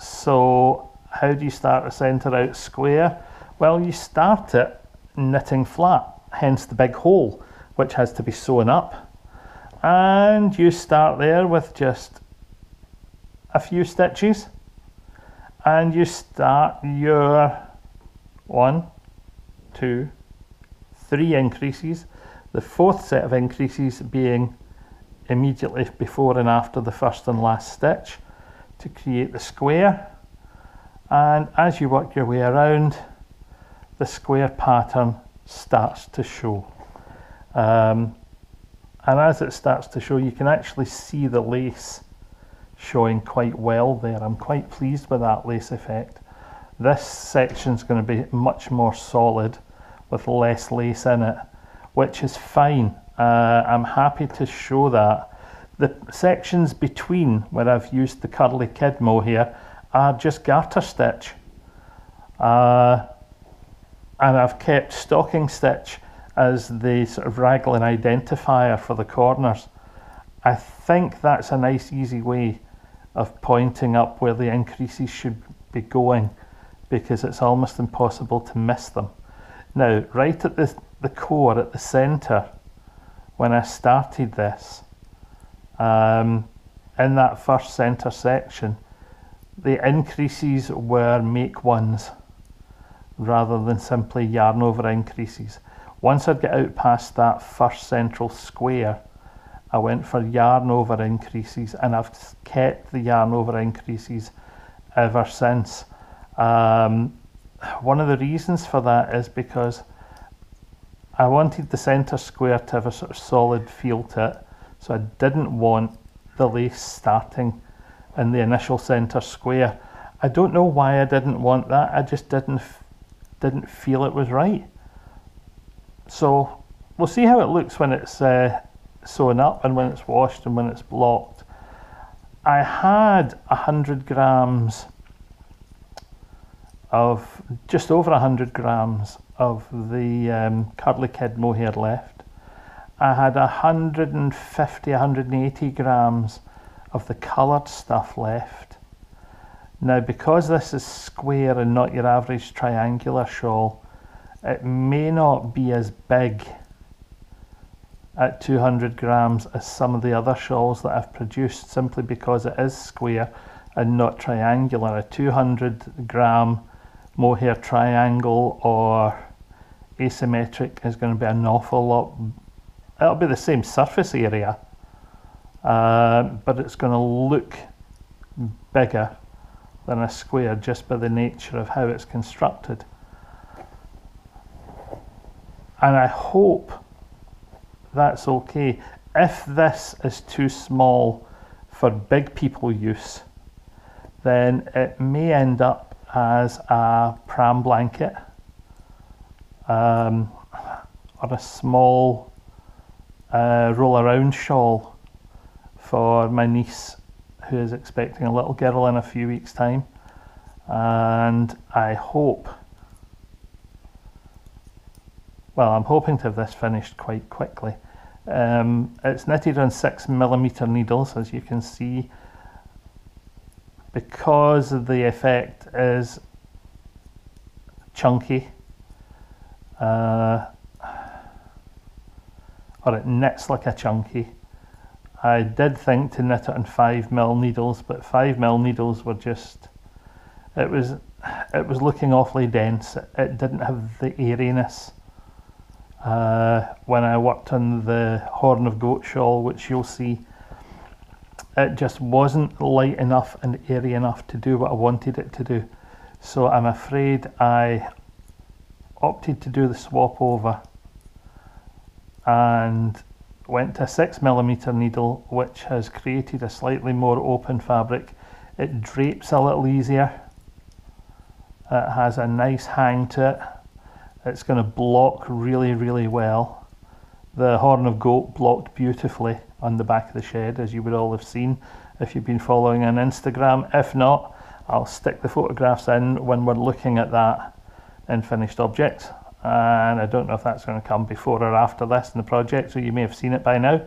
So how do you start a centre out square? Well, you start it knitting flat, hence the big hole which has to be sewn up, and you start there with just a few stitches, and you start your 1, 2, 3 increases, the 4th set of increases being immediately before and after the first and last stitch to create the square. And as you work your way around, the square pattern starts to show. And as it starts to show, you can actually see the lace showing quite well there. I'm quite pleased with that lace effect. This section's going to be much more solid with less lace in it, which is fine. I'm happy to show that. The sections between where I've used the curly kid mohair are just garter stitch, and I've kept stocking stitch as the sort of raglan identifier for the corners. I think that's a nice easy way of pointing up where the increases should be going, because it's almost impossible to miss them. Now, right at the core, at the centre, when I started this, in that first centre section, the increases were make ones rather than simply yarn over increases. Once I'd get out past that first central square, I went for yarn over increases, and I've kept the yarn over increases ever since. One of the reasons for that is because I wanted the centre square to have a sort of solid feel to it, so I didn't want the lace starting in the initial centre square. I don't know why I didn't want that, I just didn't feel it was right. So we'll see how it looks when it's sewn up and when it's washed and when it's blocked. I had 100 grams of, just over 100 grams of the curly kid mohair left. I had 150, 180 grams of the coloured stuff left. Now, because this is square and not your average triangular shawl, it may not be as big at 200 grams as some of the other shawls that I've produced, simply because it is square and not triangular. A 200 gram mohair triangle or asymmetric is going to be an awful lot. It'll be the same surface area, but it's going to look bigger than a square just by the nature of how it's constructed. And I hope that's okay. If this is too small for big people use, then it may end up as a pram blanket, or a small roll around shawl for my niece who is expecting a little girl in a few weeks' time, and I'm hoping to have this finished quite quickly. It's knitted on 6mm needles, as you can see, because the effect is chunky, or it knits like a chunky. I did think to knit it on 5mm needles, but 5mm needles were just, it was looking awfully dense. It didn't have the airiness. When I worked on the Horn of Goat shawl, which you'll see, it just wasn't light enough and airy enough to do what I wanted it to do. So I'm afraid I opted to do the swap over and went to a 6mm needle, which has created a slightly more open fabric. It drapes a little easier. It has a nice hang to it. It's going to block really, really well. The Horn of Goat blocked beautifully on the back of the shed, as you would all have seen if you've been following on Instagram. If not, I'll stick the photographs in when we're looking at that in finished objects. And I don't know if that's going to come before or after this in the project, so you may have seen it by now.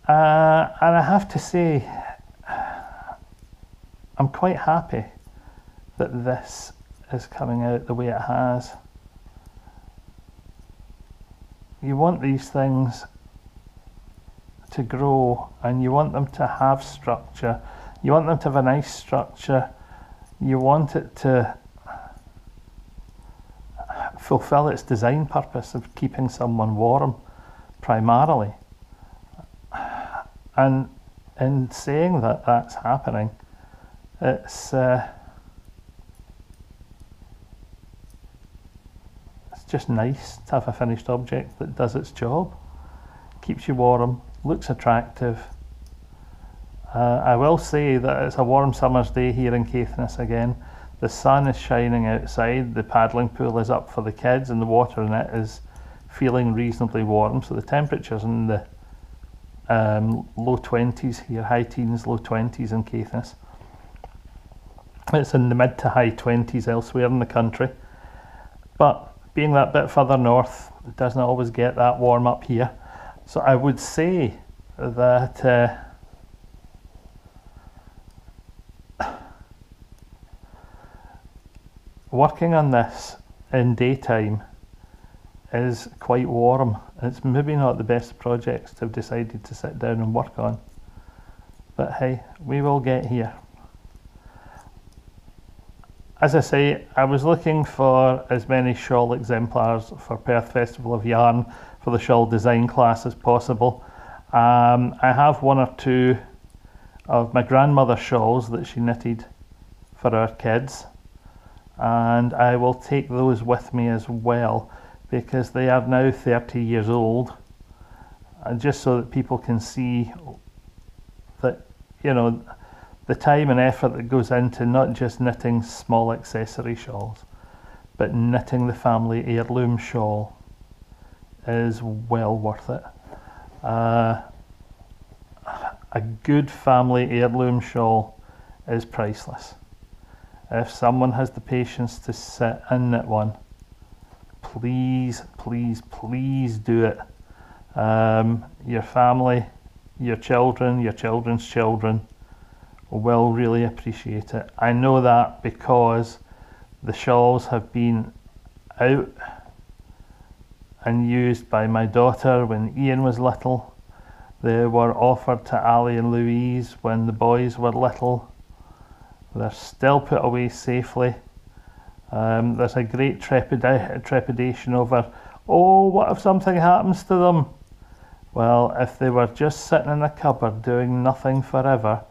And I have to say, I'm quite happy that this is coming out the way it has. You want these things to grow, and you want them to have structure. You want them to have a nice structure. You want it to fulfill its design purpose of keeping someone warm primarily. And in saying that that's happening, it's just nice to have a finished object that does its job, keeps you warm, looks attractive. I will say that it's a warm summer's day here in Caithness again. The sun is shining outside, the paddling pool is up for the kids, and the water in it is feeling reasonably warm, so the temperature's in the low 20s here, high teens, low 20s in Caithness. It's in the mid to high 20s elsewhere in the country, but being that bit further north, it doesn't always get that warm up here. So I would say that working on this in daytime is quite warm. It's maybe not the best projects to have decided to sit down and work on, but hey, we will get here. As I say, I was looking for as many shawl exemplars for Perth Festival of Yarn for the shawl design class as possible. I have one or two of my grandmother's shawls that she knitted for our kids, and I will take those with me as well, because they are now 30 years old, and just so that people can see that, you know, the time and effort that goes into not just knitting small accessory shawls, but knitting the family heirloom shawl is well worth it. A good family heirloom shawl is priceless. If someone has the patience to sit and knit one, please, please, please do it. Your family, your children, your children's children will really appreciate it. I know that because the shawls have been out and used by my daughter when Ian was little. They were offered to Ali and Louise when the boys were little. They're still put away safely. There's a great trepidation over, oh, what if something happens to them? Well, if they were just sitting in a cupboard doing nothing forever,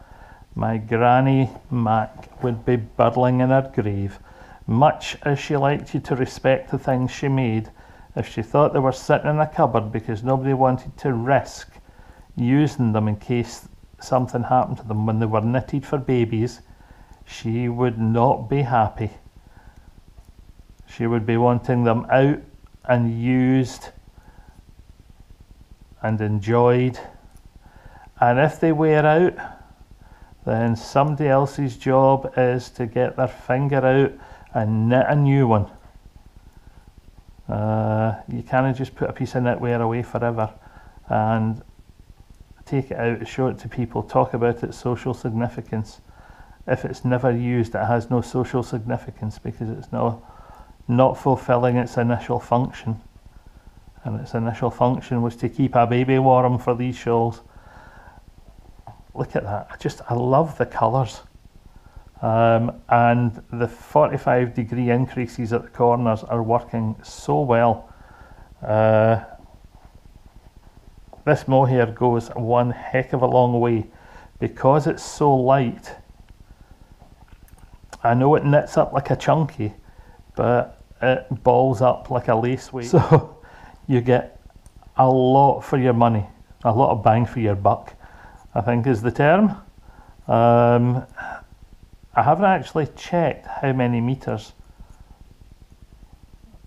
my Granny Mac would be buddling in her grave. Much as she liked you to respect the things she made, if she thought they were sitting in a cupboard because nobody wanted to risk using them in case something happened to them when they were knitted for babies, she would not be happy. She would be wanting them out and used and enjoyed, and if they wear out, then somebody else's job is to get their finger out and knit a new one. You can't just put a piece of knitwear away forever and take it out, show it to people, talk about its social significance. If it's never used, it has no social significance because it's not fulfilling its initial function. And its initial function was to keep a baby warm for these shawls. Look at that. I love the colours. And the 45-degree increases at the corners are working so well. This mohair goes one heck of a long way because it's so light. I know it knits up like a chunky, but it balls up like a lace weight. So you get a lot for your money, a lot of bang for your buck, I think is the term. I haven't actually checked how many meters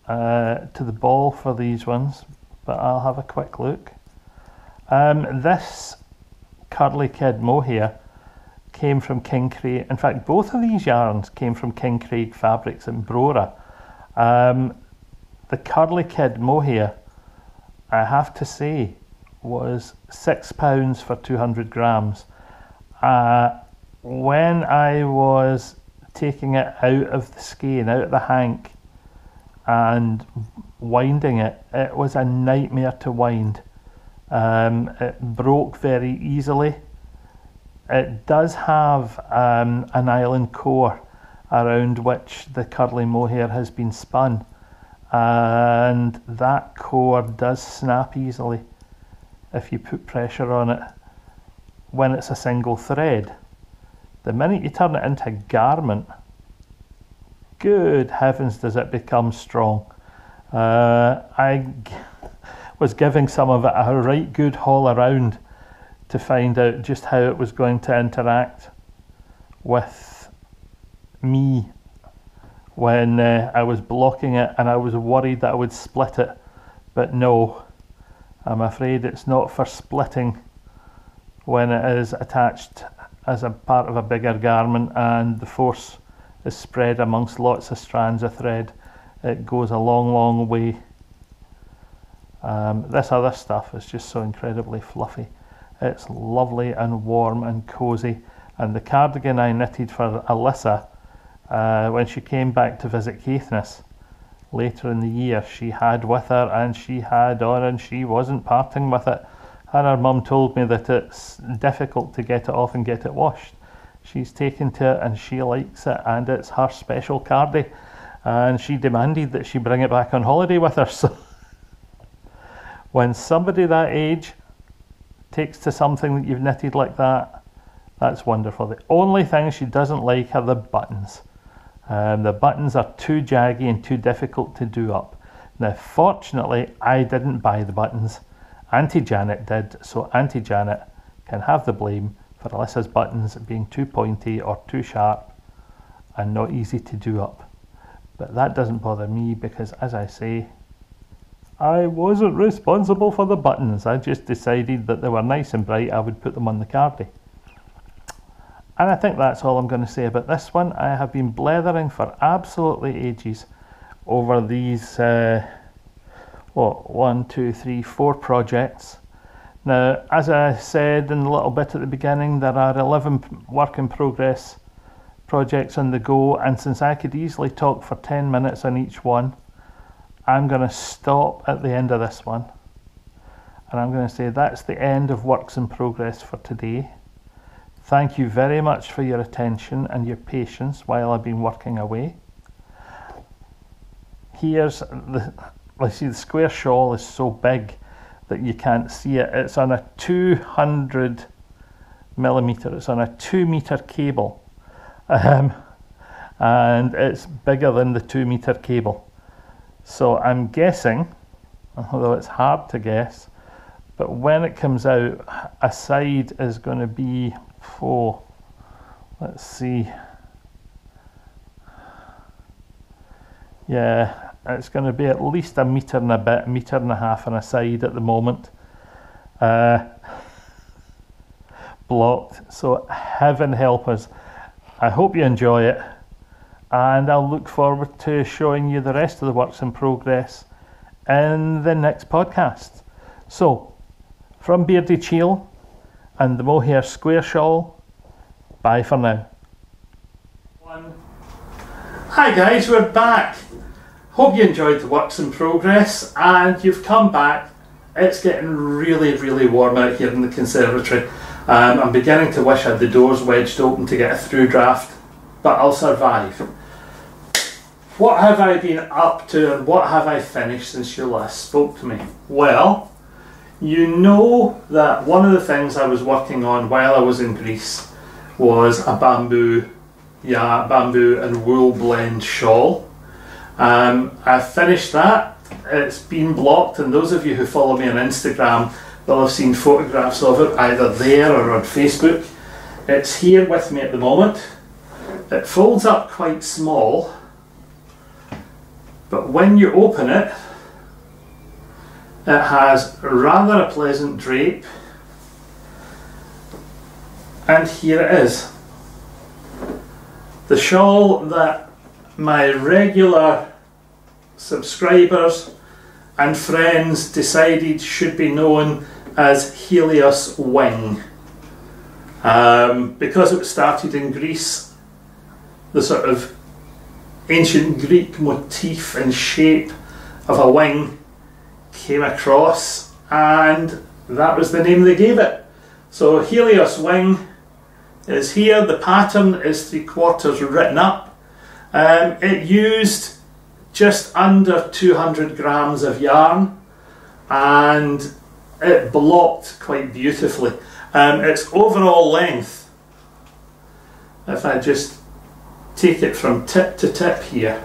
to the ball for these ones, but I'll have a quick look. This Curly Kid mohair came from King Craig. In fact, both of these yarns came from King Craig Fabrics in Brora. The Curly Kid mohair, I have to say, was £6 for 200 grams. When I was taking it out of the skein, out of the hank, and winding it, it was a nightmare to wind. It broke very easily. It does have an nylon core around which the curly mohair has been spun, and that core does snap easily if you put pressure on it when it's a single thread. The minute you turn it into a garment, good heavens does it become strong. I was giving some of it a right good haul around to find out just how it was going to interact with me when I was blocking it, and I was worried that I would split it, but no, I'm afraid it's not for splitting when it is attached as a part of a bigger garment and the force is spread amongst lots of strands of thread. It goes a long way. This other stuff is just so incredibly fluffy. It's lovely and warm and cozy, and the cardigan I knitted for Alyssa when she came back to visit Caithness later in the year, she had with her and she had on, and she wasn't parting with it. And her mum told me that it's difficult to get it off and get it washed. She's taken to it and she likes it, and it's her special cardie, and she demanded that she bring it back on holiday with her. So when somebody that age takes to something that you've knitted like that, that's wonderful. The only thing she doesn't like are the buttons. The buttons are too jaggy and too difficult to do up. Now fortunately I didn't buy the buttons, Auntie Janet did, so Auntie Janet can have the blame for Alyssa's buttons being too pointy or too sharp and not easy to do up. But that doesn't bother me because, as I say, I wasn't responsible for the buttons. I just decided that they were nice and bright, I would put them on the cardie. And I think that's all I'm going to say about this one. I have been blethering for absolutely ages over these, 4 projects. Now, as I said in a little bit at the beginning, there are 11 work in progress projects on the go, and since I could easily talk for 10 minutes on each one, I'm going to stop at the end of this one. And I'm going to say that's the end of works in progress for today. Thank you very much for your attention and your patience while I've been working away. Here's let's see, the square shawl is so big that you can't see it. It's on a 200 millimeter, it's on a 2-meter cable. And it's bigger than the 2-meter cable. So I'm guessing, although it's hard to guess, but when it comes out, a side is going to be, let's see, yeah, It's going to be at least a metre and a bit, metre and a half on a side at the moment. Blocked, so heaven help us. I hope you enjoy it, and I'll look forward to showing you the rest of the works in progress in the next podcast. So, from Beardychiel and the mohair square shawl, bye for now. Hi guys, we're back. Hope you enjoyed the works in progress and you've come back. It's getting really, really warm out here in the conservatory. I'm beginning to wish I had the doors wedged open to get a through draft, but I'll survive. What have I been up to and what have I finished since you last spoke to me? Well, you know that one of the things I was working on while I was in Greece was a bamboo and wool blend shawl. I finished that. It's been blocked, and those of you who follow me on Instagram will have seen photographs of it either there or on Facebook. It's here with me at the moment. It folds up quite small, but when you open it, it has rather a pleasant drape, and here it is. The shawl that my regular subscribers and friends decided should be known as Helios Wing. Because it started in Greece, the sort of ancient Greek motif and shape of a wing came across, and that was the name they gave it. So Helios Wing is here. The pattern is 3/4 written up. It used just under 200 grams of yarn, and it blocked quite beautifully. Its overall length, if I just take it from tip to tip here,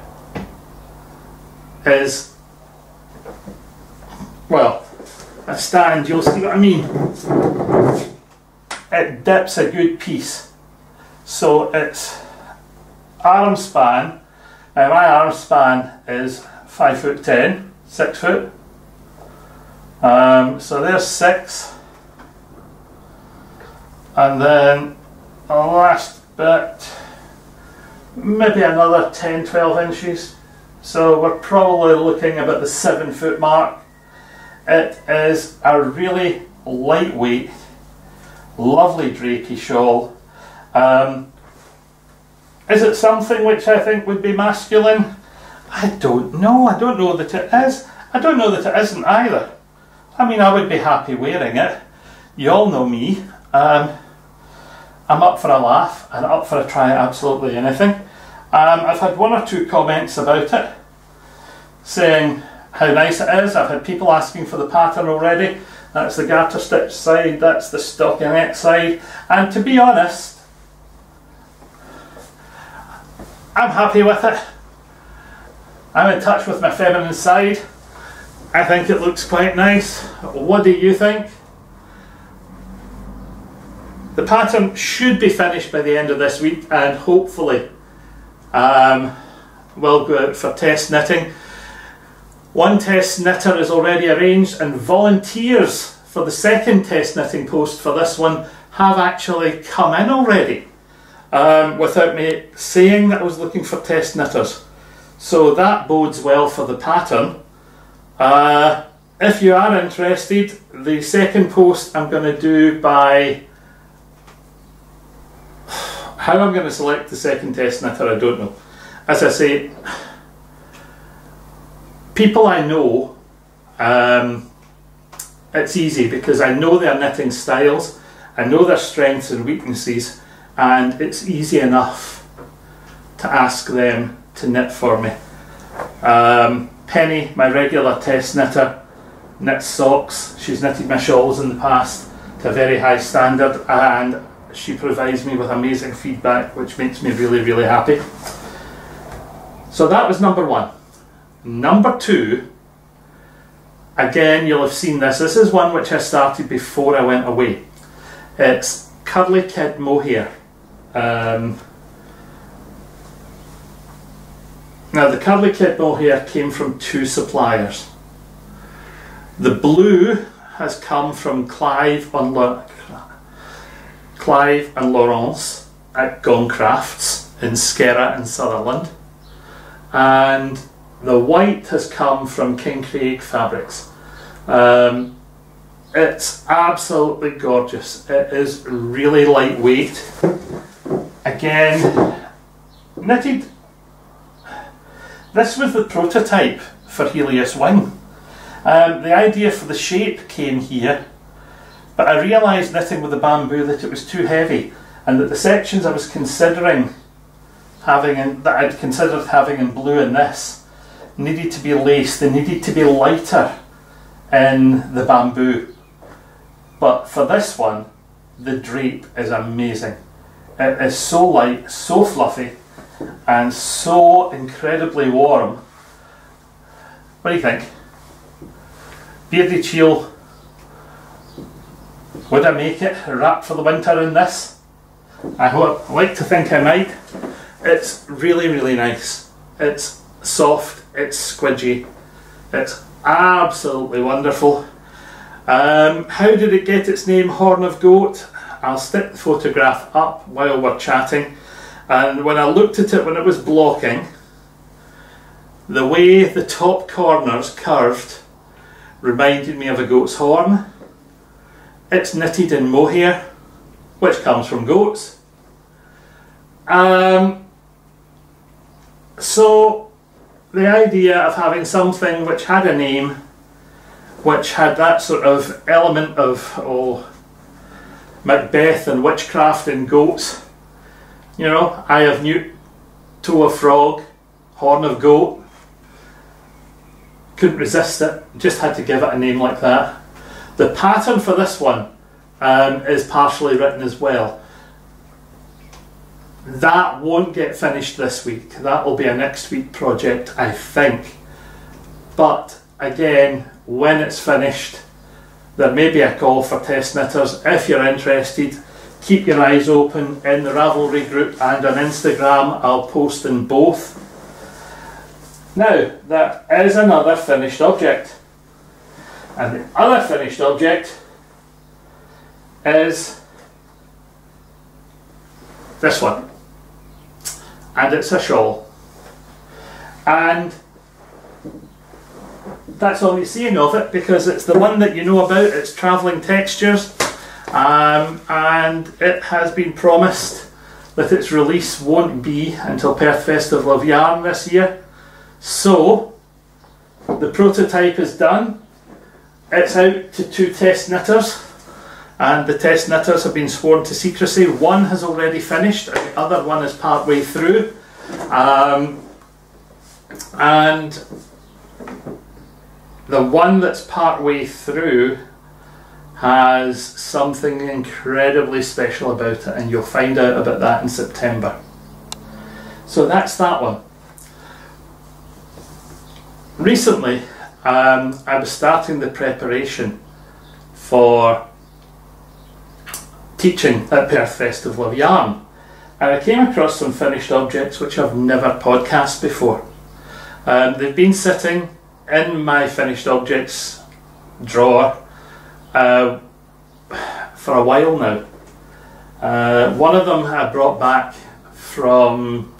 is, well, a stand, you'll see what I mean. It dips a good piece. So its arm span, now my arm span is 5'10", 6 foot. So there's 6. And then the last bit, maybe another 10-12 inches. So we're probably looking about the 7 foot mark. It is a really lightweight, lovely drapey shawl. Is it something which I think would be masculine? I don't know. I don't know that it is. I don't know that it isn't either. I mean, I would be happy wearing it. You all know me. I'm up for a laugh and up for a try at absolutely anything. I've had 1 or 2 comments about it, saying how nice it is. I've had people asking for the pattern already. That's the garter stitch side, that's the stockinette side, and to be honest, I'm happy with it. I'm in touch with my feminine side. I think it looks quite nice. What do you think? The pattern should be finished by the end of this week, and hopefully we'll go out for test knitting. 1 test knitter is already arranged, and volunteers for the 2nd test knitting post for this one have actually come in already, without me saying that I was looking for test knitters. So that bodes well for the pattern. If you are interested, the 2nd post I'm going to do by... How I'm going to select the 2nd test knitter, I don't know. As I say, people I know, it's easy because I know their knitting styles, I know their strengths and weaknesses, and it's easy enough to ask them to knit for me. Penny, my regular test knitter, knits socks. She's knitted my shawls in the past to a very high standard, and she provides me with amazing feedback, which makes me really, really happy. So that was number 1. Number 2, again, you'll have seen this. This is one which I started before I went away. It's Curly Kid mohair. Now the curly kid mohair came from 2 suppliers. The blue has come from Clive and Laurence at Gone Crafts in Skerra and Sutherland, and the white has come from King Craig Fabrics. It's absolutely gorgeous. It is really lightweight. Again, knitted. This was the prototype for Helios Wing. The idea for the shape came here, but I realised knitting with the bamboo that it was too heavy, and that the sections I was considering having that I'd considered having in blue in this needed to be laced. They needed to be lighter in the bamboo. But for this one, the drape is amazing. It is so light, so fluffy, and so incredibly warm. What do you think? Beardychiel, would I make it wrap for the winter in this? I like to think I might. It's really, really nice. It's soft, it's squidgy, it's absolutely wonderful. How did it get its name, Horn of Goat? I'll stick the photograph up while we're chatting. And when I looked at it when it was blocking, the way the top corners curved reminded me of a goat's horn. It's knitted in mohair, which comes from goats. So the idea of having something which had a name, which had that sort of element of Macbeth and witchcraft in goats. You know, eye of newt, toe of frog, horn of goat. Couldn't resist it, just had to give it a name like that. The pattern for this one is partially written as well. That won't get finished this week. That will be a next week project, I think. But again, when it's finished, there may be a call for test knitters. If you're interested, keep your eyes open in the Ravelry group and on Instagram. I'll post in both. Now, there is another finished object. And the other finished object is this one. And it's a shawl. And that's all you're seeing of it, because it's the one that you know about. It's Travelling Textures, and it has been promised that its release won't be until Perth Festival of Yarn this year. So the prototype is done. It's out to 2 test knitters, and the test knitters have been sworn to secrecy. One has already finished and the other one is part way through, and the one that's part way through has something incredibly special about it, and you'll find out about that in September. So that's that one. Recently I was starting the preparation for teaching at Perth Festival of Yarn, and I came across some finished objects which I've never podcast before. They've been sitting in my finished objects drawer for a while now. One of them I brought back from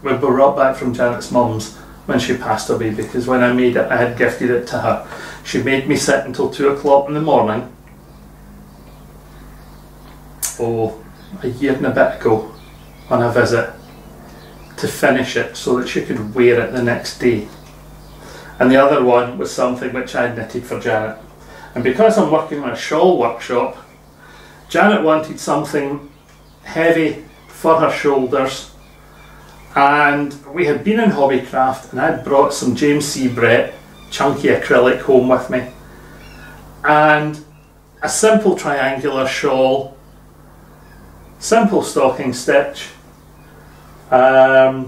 Janet's mum's when she passed away, because when I made it, I had gifted it to her. She made me sit until 2 o'clock in the morning, a year and a bit ago, on a visit, to finish it so that she could wear it the next day. And the other one was something which I knitted for Janet. And because I'm working on a shawl workshop, Janet wanted something heavy for her shoulders, and we had been in Hobbycraft and I'd brought some James C. Brett chunky acrylic home with me, and a simple triangular shawl, simple stocking stitch, a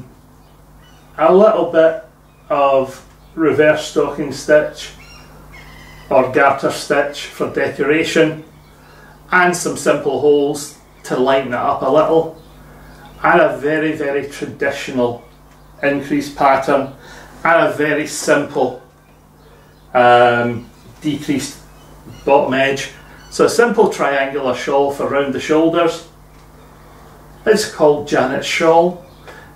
little bit of reverse stocking stitch or garter stitch for decoration, and some simple holes to lighten it up a little, and a very, very traditional increased pattern and a very simple decreased bottom edge. So a simple triangular shawl for round the shoulders. It's called Janet's Shawl.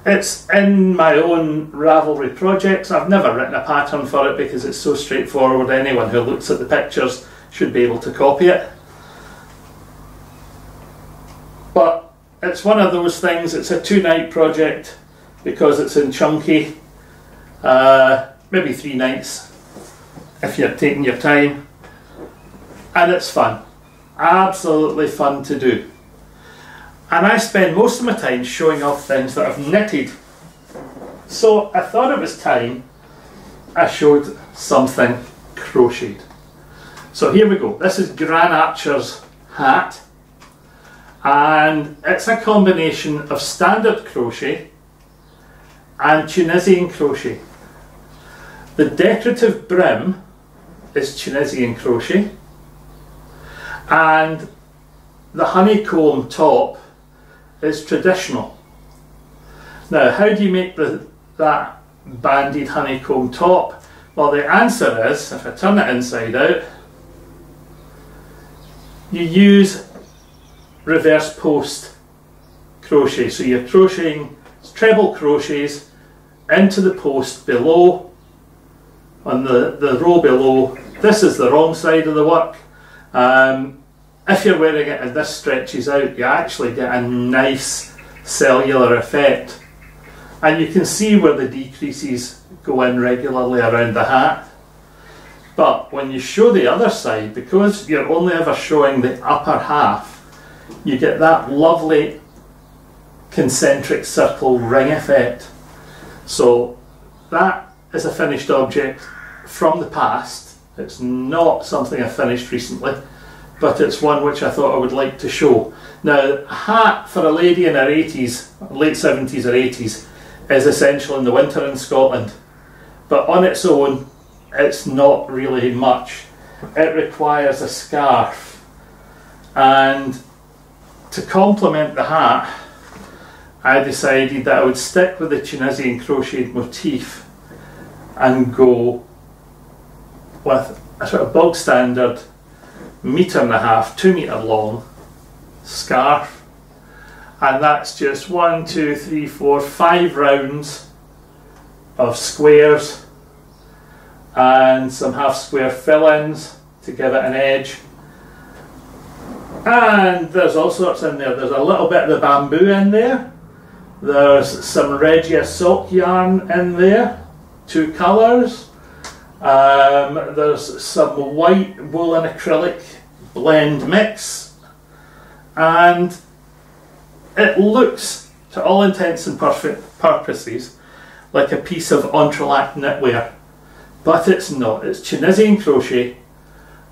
It's in my own Ravelry projects. I've never written a pattern for it because it's so straightforward. Anyone who looks at the pictures should be able to copy it. But it's one of those things, it's a 2-night project because it's in chunky, maybe 3 nights if you're taking your time, and it's fun, absolutely fun to do. And I spend most of my time showing off things that I've knitted. So I thought it was time I showed something crocheted. So here we go. This is Gran Archer's hat, and it's a combination of standard crochet and Tunisian crochet. The decorative brim is Tunisian crochet, and the honeycomb top is traditional. Now, how do you make that banded honeycomb top? Well, the answer is, if I turn it inside out, you use reverse post crochet. So you're crocheting treble crochets into the post below, on the row below. This is the wrong side of the work. If you're wearing it and this stretches out, you actually get a nice cellular effect. And you can see where the decreases go in regularly around the hat. But when you show the other side, because you're only ever showing the upper half, you get that lovely concentric circle ring effect. So that is a finished object from the past. It's not something I finished recently, but it's one which I thought I would like to show. Now, a hat for a lady in her 80s, late 70s or 80s, is essential in the winter in Scotland. But on its own, it's not really much. It requires a scarf. And to complement the hat, I decided that I would stick with the Tunisian crocheted motif and go with a sort of bog standard 1.5 metre, 2 metre long scarf, and that's just 1, 2, 3, 4, 5 rounds of squares and some half square fill-ins to give it an edge. And there's all sorts in there. There's a little bit of the bamboo in there. There's some Regia silk yarn in there, 2 colours. There's some white wool and acrylic blend mix, and it looks, to all intents and purposes, like a piece of entrelac knitwear, but it's not. It's Tunisian crochet,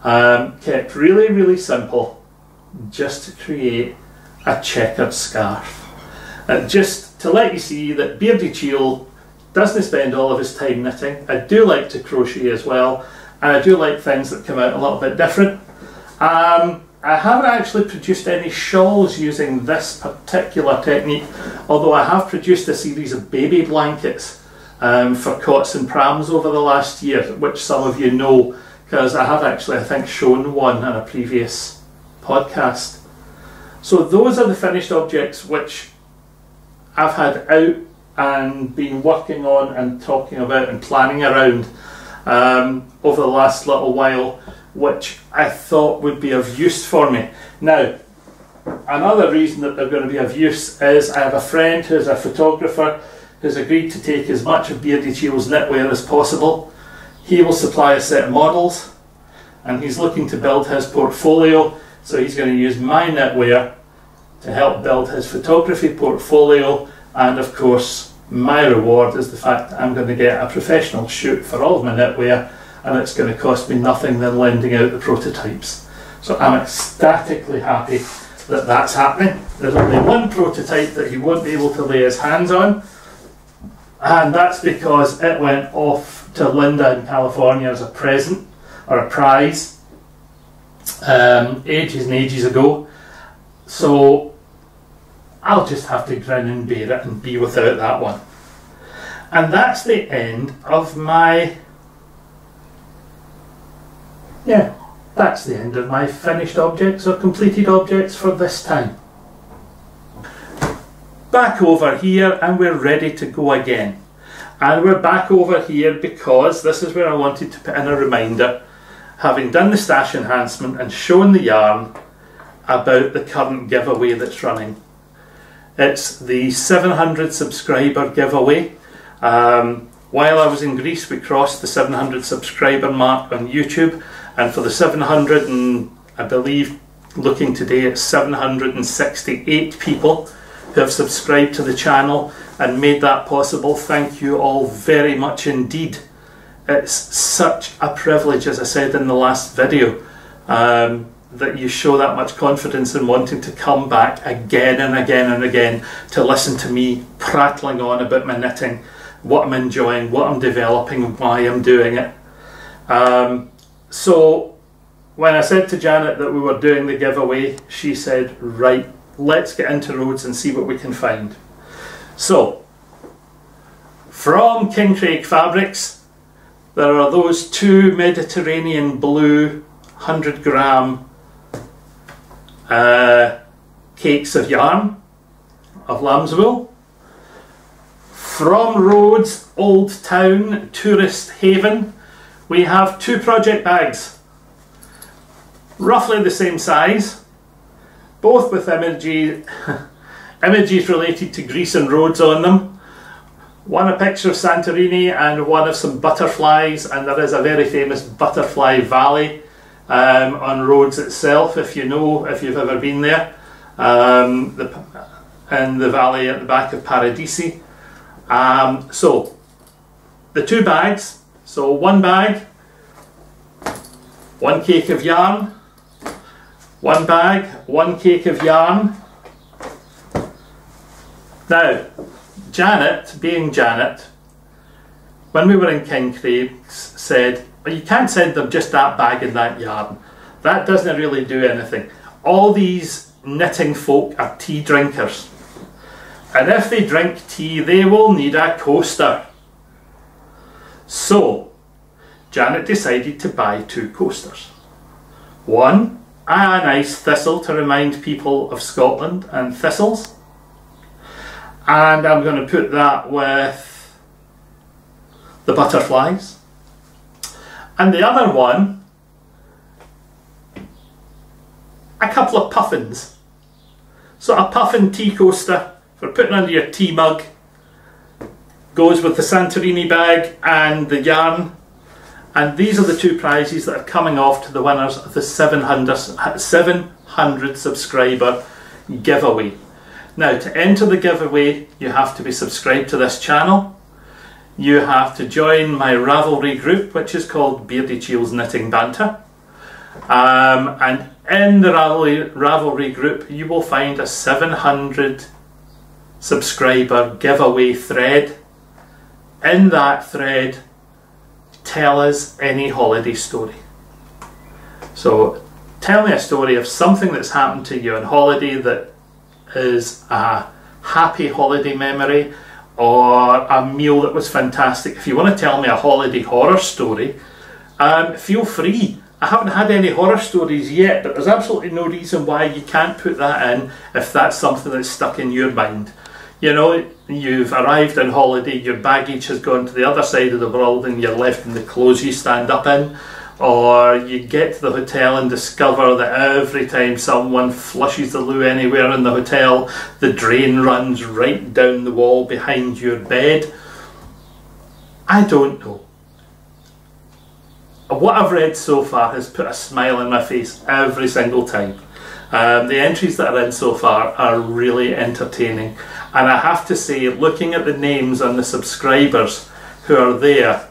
kept really, really simple, just to create a checkered scarf. Just to let you see that Beardychiel doesn't spend all of his time knitting. I do like to crochet as well, and I do like things that come out a little bit different. I haven't actually produced any shawls using this particular technique, although I have produced a series of baby blankets for cots and prams over the last year, which some of you know, because I have actually, I think, shown one in a previous podcast. So those are the finished objects which I've had out and been working on and talking about and planning around over the last little while, which I thought would be of use for me. Now, another reason that they're going to be of use is I have a friend who's a photographer who's agreed to take as much of Beardychiel's knitwear as possible. He will supply a set of models, and he's looking to build his portfolio, so he's going to use my knitwear to help build his photography portfolio. And of course, my reward is the fact that I'm going to get a professional shoot for all of my knitwear, and it's going to cost me nothing than lending out the prototypes. So I'm ecstatically happy that that's happening. There's only one prototype that he won't be able to lay his hands on, and that's because it went off to Linda in California as a present, or a prize, ages and ages ago. So I'll just have to grin and bear it and be without that one. And that's the end of my, that's the end of my finished objects or completed objects for this time. Back over here, and we're ready to go again. And we're back over here because this is where I wanted to put in a reminder, having done the stash enhancement and shown the yarn, about the current giveaway that's running. It's the 700 subscriber giveaway. While I was in Greece, we crossed the 700 subscriber mark on YouTube, and for the 700, and I believe looking today it's 768 people who have subscribed to the channel and made that possible. Thank you all very much indeed. It's such a privilege, as I said in the last video, that you show that much confidence in wanting to come back again and again and again to listen to me prattling on about my knitting, what I'm enjoying, what I'm developing, why I'm doing it. So when I said to Janet that we were doing the giveaway, she said, right, let's get into Rhodes and see what we can find. So, from King Craig Fabrics, there are those two Mediterranean blue 100 gram cakes of yarn, of lamb's wool. From Rhodes Old Town Tourist Haven, we have two project bags, roughly the same size, both with images related to Greece and Rhodes on them. One a picture of Santorini and one of some butterflies, and there is a very famous butterfly valley on Rhodes itself, if you know, if you've ever been there, in the valley at the back of Beardychiel. So the two bags, so one bag, one cake of yarn, one bag, one cake of yarn. Now, Janet, being Janet, when we were in King Craig's, said, well, you can't send them just that bag and that yarn. That doesn't really do anything. All these knitting folk are tea drinkers. And if they drink tea, they will need a coaster. So, Janet decided to buy two coasters. One, a nice thistle to remind people of Scotland and thistles. And I'm going to put that with the butterflies. And the other one, a couple of puffins. So a puffin tea coaster for putting under your tea mug, goes with the Santorini bag and the yarn. And these are the two prizes that are coming off to the winners of the 700 subscriber giveaway. Now, to enter the giveaway, you have to be subscribed to this channel. You have to join my Ravelry group, which is called Beardychiel's Knitting Banter. And in the Ravelry group, you will find a 700 subscriber giveaway thread. In that thread, tell us any holiday story. So, tell me a story of something that's happened to you on holiday that is a happy holiday memory, or a meal that was fantastic. If you want to tell me a holiday horror story, feel free. I haven't had any horror stories yet, but there's absolutely no reason why you can't put that in if that's something that's stuck in your mind. You know, you've arrived on holiday, your baggage has gone to the other side of the world and you're left in the clothes you stand up in. Or you get to the hotel and discover that every time someone flushes the loo anywhere in the hotel, the drain runs right down the wall behind your bed. I don't know. What I've read so far has put a smile on my face every single time. The entries that are in so far are really entertaining. And I have to say, looking at the names on the subscribers who are there,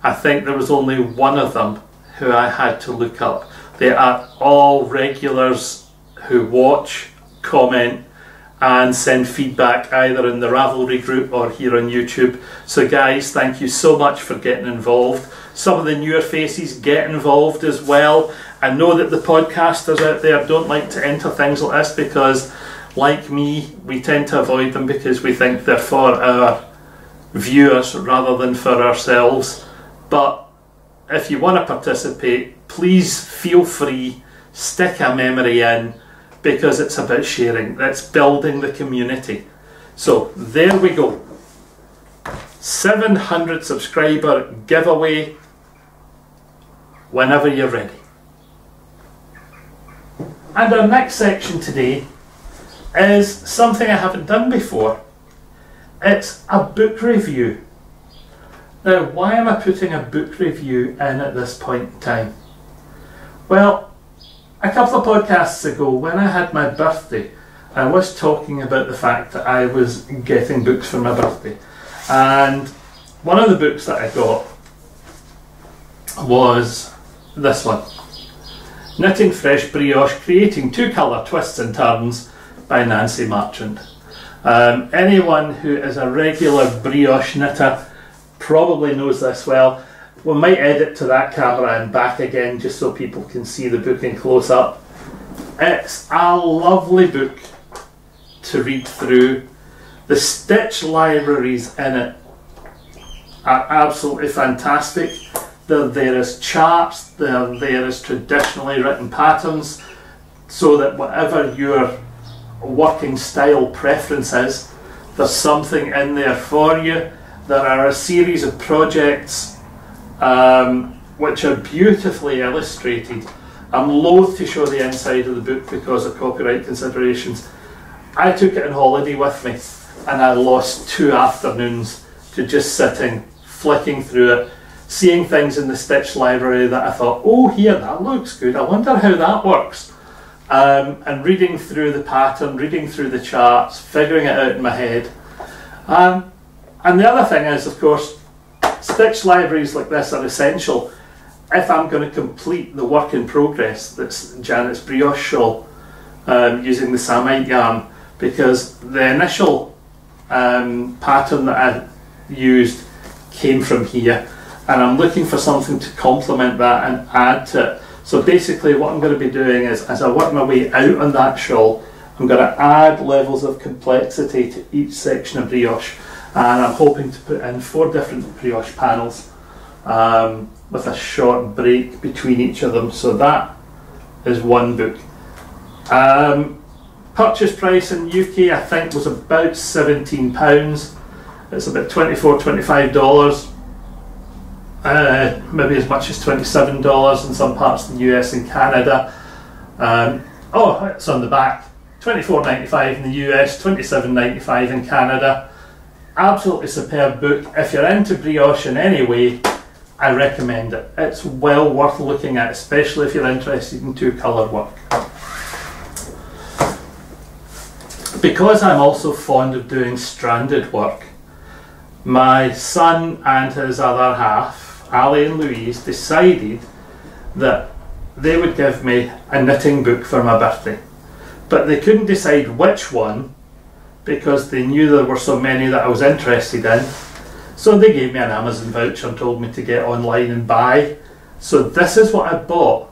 I think there was only one of them who I had to look up. They are all regulars who watch, comment and send feedback either in the Ravelry group or here on YouTube. So guys, thank you so much for getting involved. Some of the newer faces get involved as well. I know that the podcasters out there don't like to enter things like this because, like me, we tend to avoid them because we think they're for our viewers rather than for ourselves. But if you want to participate, please feel free, stick a memory in, because it's about sharing, it's building the community. So there we go. 700 subscriber giveaway whenever you're ready. And our next section today is something I haven't done before. It's a book review. Now, why am I putting a book review in at this point in time? Well, a couple of podcasts ago, when I had my birthday, I was talking about the fact that I was getting books for my birthday. And one of the books that I got was this one. Knitting Fresh Brioche, Creating Two Colour Twists and Turns by Nancy Marchand. Anyone who is a regular brioche knitter probably knows this well. We might edit to that camera and back again just so people can see the book in close up. It's a lovely book to read through. The stitch libraries in it are absolutely fantastic. They're there as charts, they're there as traditionally written patterns, so that whatever your working style preference is, there's something in there for you. There are a series of projects which are beautifully illustrated. I'm loath to show the inside of the book because of copyright considerations. I took it on holiday with me and I lost 2 afternoons to just sitting, flicking through it, seeing things in the stitch library that I thought, oh here, that looks good, I wonder how that works. And reading through the pattern, reading through the charts, figuring it out in my head. And the other thing is, of course, stitch libraries like this are essential if I'm going to complete the work in progress that's Janet's brioche shawl using the Samite yarn, because the initial pattern that I used came from here, and I'm looking for something to complement that and add to it. So basically what I'm going to be doing is, as I work my way out on that shawl, I'm going to add levels of complexity to each section of brioche, and I'm hoping to put in 4 different brioche panels with a short break between each of them. So that is one book. Purchase price in UK I think was about £17. It's about $24–25. Maybe as much as $27 in some parts of the US and Canada. Oh, it's on the back. $24.95 in the US, $27.95 in Canada. Absolutely superb book. If you're into brioche in any way, I recommend it. It's well worth looking at, especially if you're interested in 2-colour work. Because I'm also fond of doing stranded work, my son and his other half, Ali and Louise, decided that they would give me a knitting book for my birthday. But they couldn't decide which one because they knew there were so many that I was interested in. So they gave me an Amazon voucher and told me to get online and buy. So this is what I bought.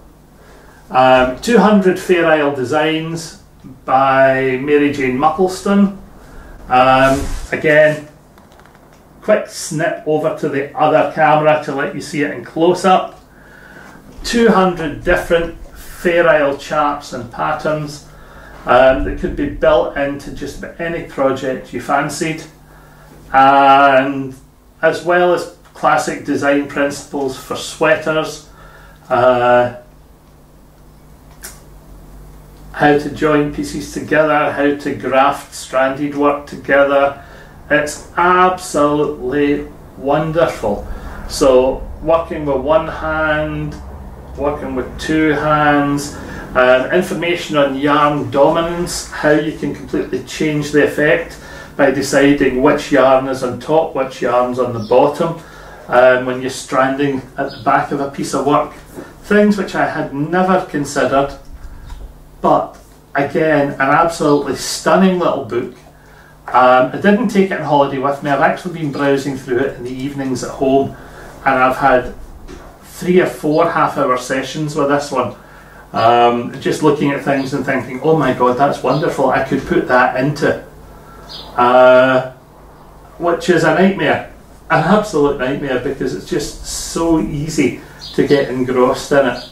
200 Fair Isle Designs by Mary Jane Muckleston. Again, quick snip over to the other camera to let you see it in close-up. 200 different Fair Isle charts and patterns that could be built into just about any project you fancied, and as well as classic design principles for sweaters, how to join pieces together, how to graft stranded work together. It's absolutely wonderful. So working with one hand, working with 2 hands, information on yarn dominance, how you can completely change the effect by deciding which yarn is on top, which yarn's on the bottom, when you're stranding at the back of a piece of work. Things which I had never considered, but again, an absolutely stunning little book. I didn't take it on holiday with me. I've actually been browsing through it in the evenings at home, and I've had 3 or 4 half-hour sessions with this one. Just looking at things and thinking, oh my god, that's wonderful, I could put that into, which is a nightmare. an absolute nightmare because it's just so easy to get engrossed in it.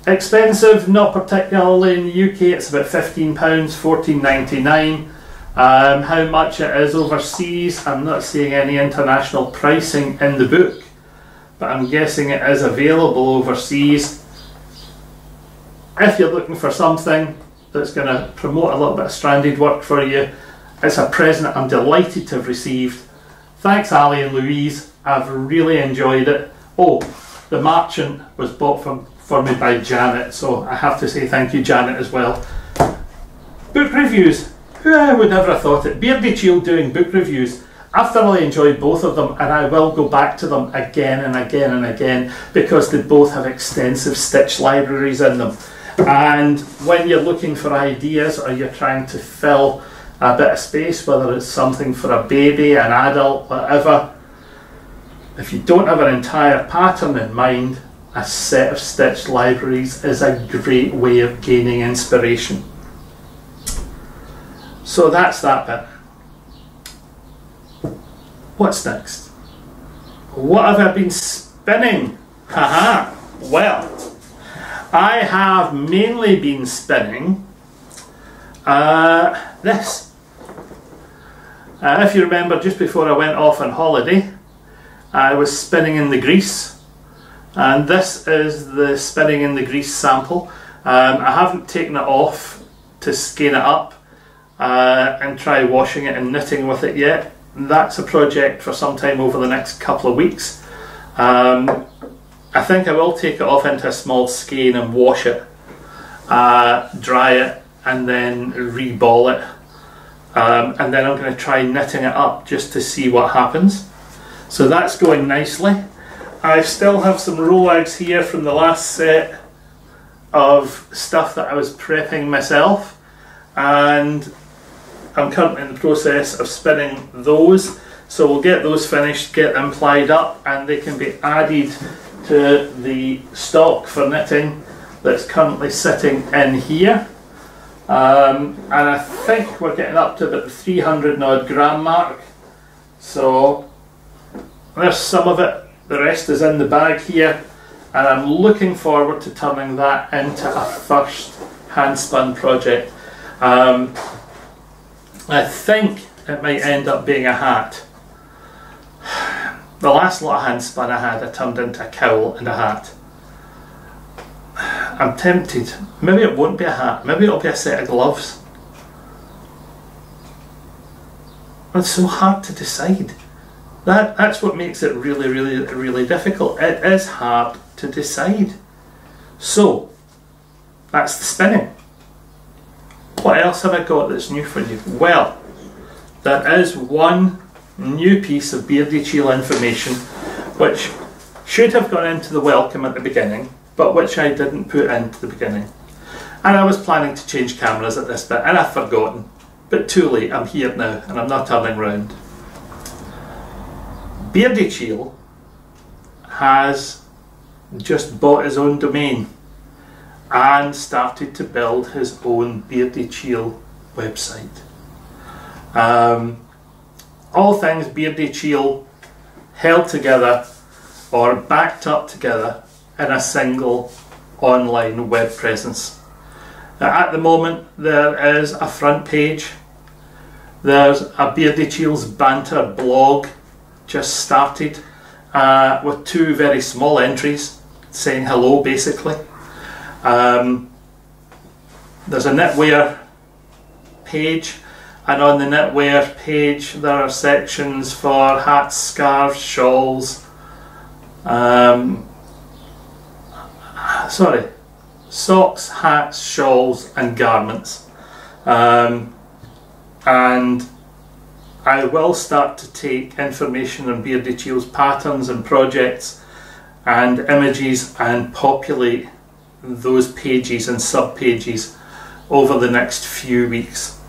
Expensive, not particularly in the UK. It's about £15, £14.99. How much it is overseas, I'm not seeing any international pricing in the book, but I'm guessing it is available overseas. If you're looking for something that's going to promote a little bit of stranded work for you, it's a present I'm delighted to have received. Thanks Ali and Louise, I've really enjoyed it. Oh, the Marchant was bought for me by Janet, so I have to say thank you Janet as well. Book reviews, who would ever have thought it? Beardychiel doing book reviews. I've thoroughly enjoyed both of them and I will go back to them again and again and again because they both have extensive stitch libraries in them. And when you're looking for ideas or you're trying to fill a bit of space, whether it's something for a baby, an adult, whatever, if you don't have an entire pattern in mind, a set of stitch libraries is a great way of gaining inspiration. So that's that bit. What's next? What have I been spinning? Haha, well, I have mainly been spinning this. If you remember, just before I went off on holiday, I was spinning in the grease, and this is the spinning in the grease sample. I haven't taken it off to skein it up and try washing it and knitting with it yet. That's a project for some time over the next couple of weeks. I think I will take it off into a small skein and wash it, dry it, and then re-ball it. And then I'm going to try knitting it up just to see what happens. So that's going nicely. I still have some rolags here from the last set of stuff that I was prepping myself, and I'm currently in the process of spinning those. So we'll get those finished, get them plied up, and they can be added to the stock for knitting that's currently sitting in here. And I think we're getting up to about the 300 odd gram mark. So there's some of it, the rest is in the bag here, and I'm looking forward to turning that into a first hand spun project. I think it might end up being a hat. The last lot of hand spun I had, I turned into a cowl and a hat. I'm tempted. Maybe it won't be a hat, maybe it'll be a set of gloves. It's so hard to decide. That's what makes it really difficult. It is hard to decide. So, that's the spinning. What else have I got that's new for you? Well, there is one new piece of Beardychiel information which should have gone into the welcome at the beginning, but which I didn't put into the beginning. And I was planning to change cameras at this bit and I've forgotten. But too late, I'm here now and I'm not turning round. Beardychiel has just bought his own domain and started to build his own Beardychiel website. All things Beardychiel held together or backed up together in a single online web presence. At the moment there is a front page, there's a Beardychiel's banter blog just started with two very small entries saying hello basically. There's a knitwear page, and on the knitwear page there are sections for hats, scarves, shawls, socks, hats, shawls and garments. And I will start to take information on Beardychiel's patterns and projects and images and populate those pages and sub-pages over the next few weeks.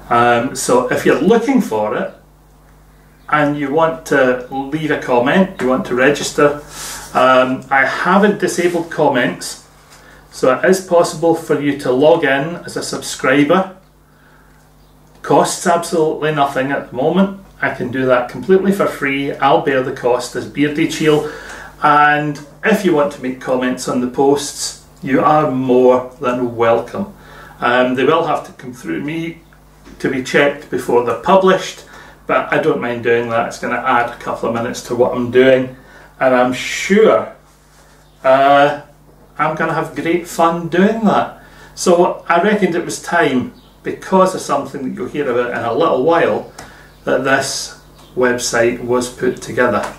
So if you're looking for it and you want to leave a comment, you want to register, I haven't disabled comments, so it is possible for you to log in as a subscriber. Costs absolutely nothing at the moment, I can do that completely for free. I'll bear the cost as Beardychiel, and if you want to make comments on the posts, you are more than welcome. They will have to come through me to be checked before they're published, but I don't mind doing that. It's going to add a couple of minutes to what I'm doing, and I'm sure I'm going to have great fun doing that. So I reckoned it was time, because of something that you'll hear about in a little while, that this website was put together.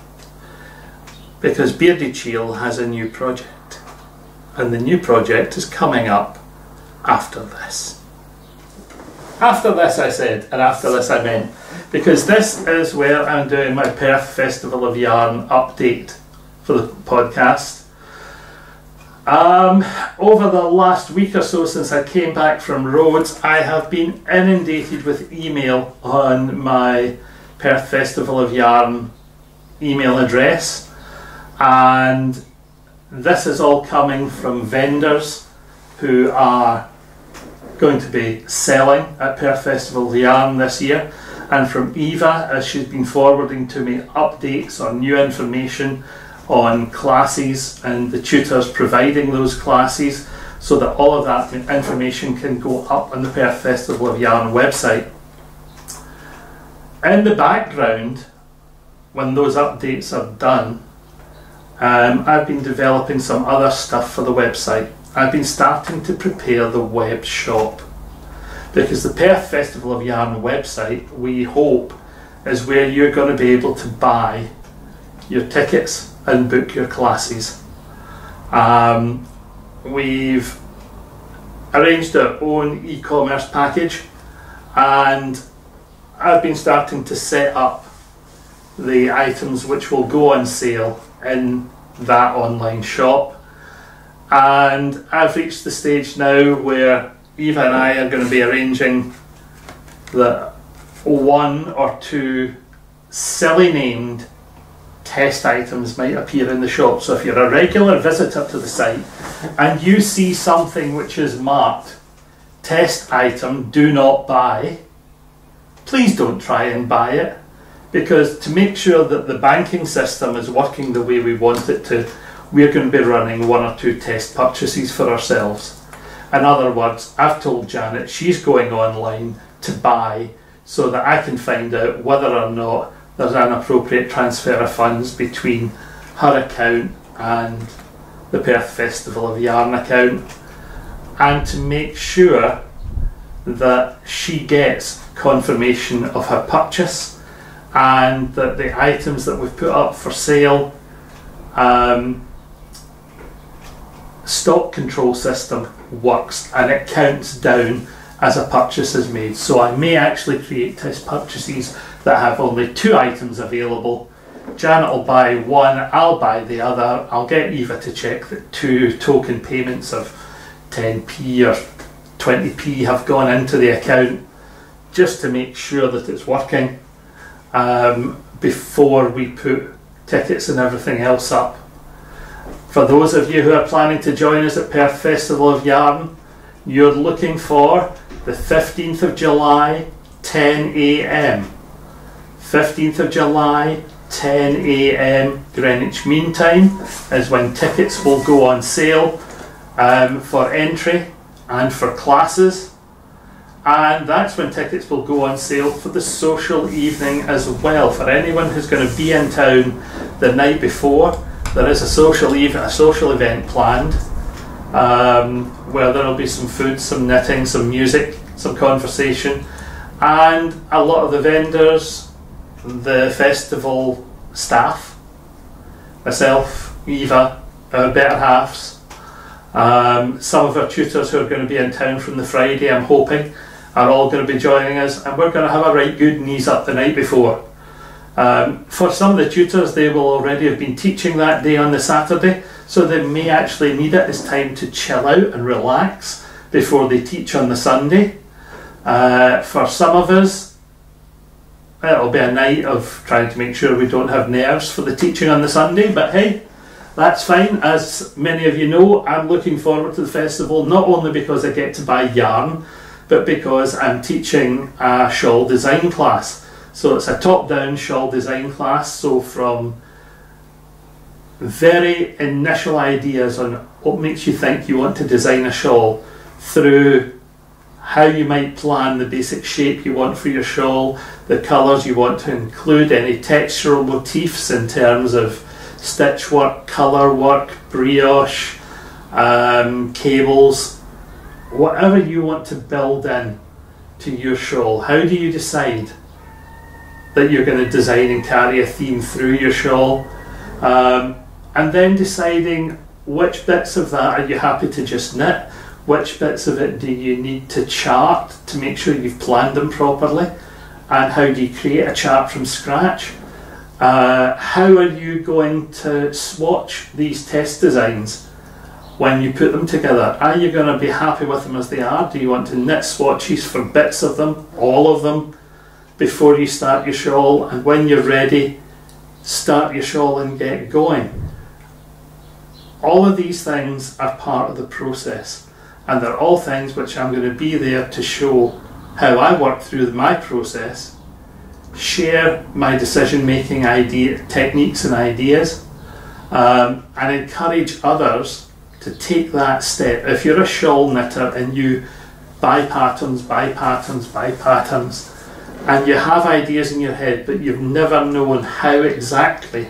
Because Beardychiel has a new project, and the new project is coming up after this. After this I said, and after this I meant, because this is where I'm doing my Perth Festival of Yarn update for the podcast. Over the last week or so since I came back from Rhodes, I have been inundated with email on my Perth Festival of Yarn email address, and this is all coming from vendors who are going to be selling at Perth Festival of Yarn this year, and from Eva, as she's been forwarding to me updates on new information on classes and the tutors providing those classes, so that all of that information can go up on the Perth Festival of Yarn website. In the background, when those updates are done, I've been developing some other stuff for the website. I've been starting to prepare the web shop, because the Perth Festival of Yarn website, we hope, is where you're going to be able to buy your tickets and book your classes. We've arranged our own e-commerce package, and I've been starting to set up the items which will go on sale in that online shop. And I've reached the stage now where Eva and I are going to be arranging that 1 or 2 silly named test items might appear in the shop. So if you're a regular visitor to the site and you see something which is marked test item, do not buy, please don't try and buy it, because to make sure that the banking system is working the way we want it to, we're going to be running 1 or 2 test purchases for ourselves. In other words, I've told Janet she's going online to buy so that I can find out whether or not there's an appropriate transfer of funds between her account and the Perth Festival of Yarn account, and to make sure that she gets confirmation of her purchase, and that the items that we've put up for sale, stock control system works and it counts down as a purchase is made. So I may actually create test purchases that have only 2 items available. Janet will buy 1, I'll buy the other. I'll get Eva to check that 2 token payments of 10p or 20p have gone into the account, just to make sure that it's working before we put tickets and everything else up. For those of you who are planning to join us at Perth Festival of Yarn, you're looking for the 15th of July, 10 AM. 15th of July, 10 AM Greenwich Mean Time is when tickets will go on sale for entry and for classes. And that's when tickets will go on sale for the social evening as well. For anyone who's going to be in town the night before, there is a social event planned, where there will be some food, some knitting, some music, some conversation, and a lot of the vendors, the festival staff, myself, Eva, our better halves, some of our tutors who are going to be in town from the Friday, I'm hoping, are all going to be joining us, and we're going to have a right good knees up the night before. For some of the tutors, they will already have been teaching that day on the Saturday, so they may actually need it as time to chill out and relax before they teach on the Sunday. For some of us, it'll be a night of trying to make sure we don't have nerves for the teaching on the Sunday, but hey, that's fine. As many of you know, I'm looking forward to the festival, not only because I get to buy yarn, but because I'm teaching a shawl design class. So it's a top-down shawl design class, so from very initial ideas on what makes you think you want to design a shawl, through how you might plan the basic shape you want for your shawl, the colours you want to include, any textural motifs in terms of stitch work, colour work, brioche, cables, whatever you want to build in to your shawl. How do you decide that you're going to design and carry a theme through your shawl? And then deciding which bits of that are you happy to just knit, which bits of it do you need to chart to make sure you've planned them properly, and how do you create a chart from scratch? How are you going to swatch these test designs when you put them together? Are you going to be happy with them as they are? Do you want to knit swatches for bits of them, all of them, before you start your shawl? And when you're ready, start your shawl and get going. All of these things are part of the process, and they're all things which I'm going to be there to show how I work through my process, share my decision-making techniques and ideas, and encourage others to take that step. If you're a shawl knitter and you buy patterns, and you have ideas in your head but you've never known how exactly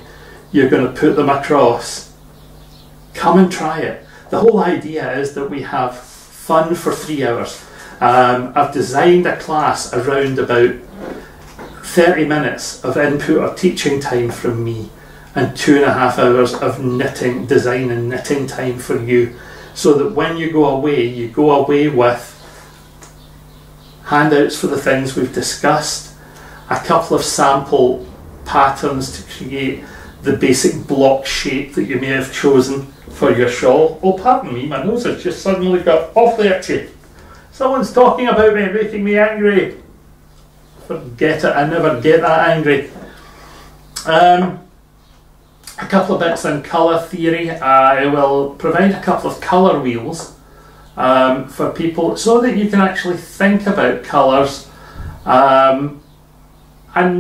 you're going to put them across, come and try it. The whole idea is that we have fun for 3 hours. I've designed a class around about 30 minutes of input or teaching time from me, and 2.5 hours of knitting, design and knitting time for you, so that when you go away with handouts for the things we've discussed, a couple of sample patterns to create the basic block shape that you may have chosen for your shawl. Oh, pardon me, my nose has just suddenly got awfully itchy. Someone's talking about me, making me angry. Forget it, I never get that angry. A couple of bits on colour theory. I will provide a couple of colour wheels for people so that you can actually think about colours, and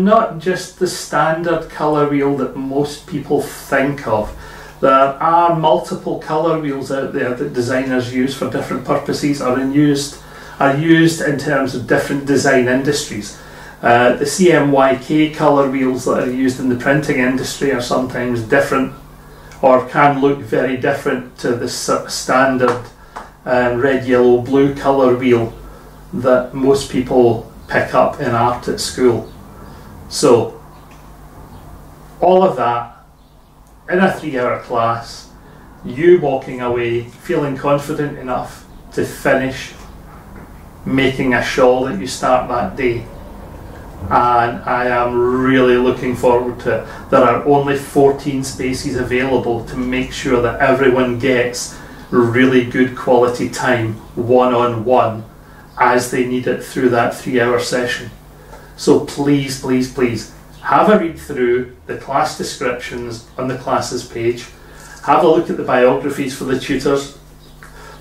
not just the standard colour wheel that most people think of. There are multiple colour wheels out there that designers use for different purposes, are used in terms of different design industries. The CMYK colour wheels that are used in the printing industry are sometimes different, or can look very different to the standard red, yellow, blue colour wheel that most people pick up in art at school. So all of that in a 3-hour class, you walking away feeling confident enough to finish making a shawl that you start that day. And I am really looking forward to it. There are only 14 spaces available to make sure that everyone gets really good quality time one-on-one as they need it through that 3-hour session. So please, please, please have a read through the class descriptions on the classes page. Have a look at the biographies for the tutors.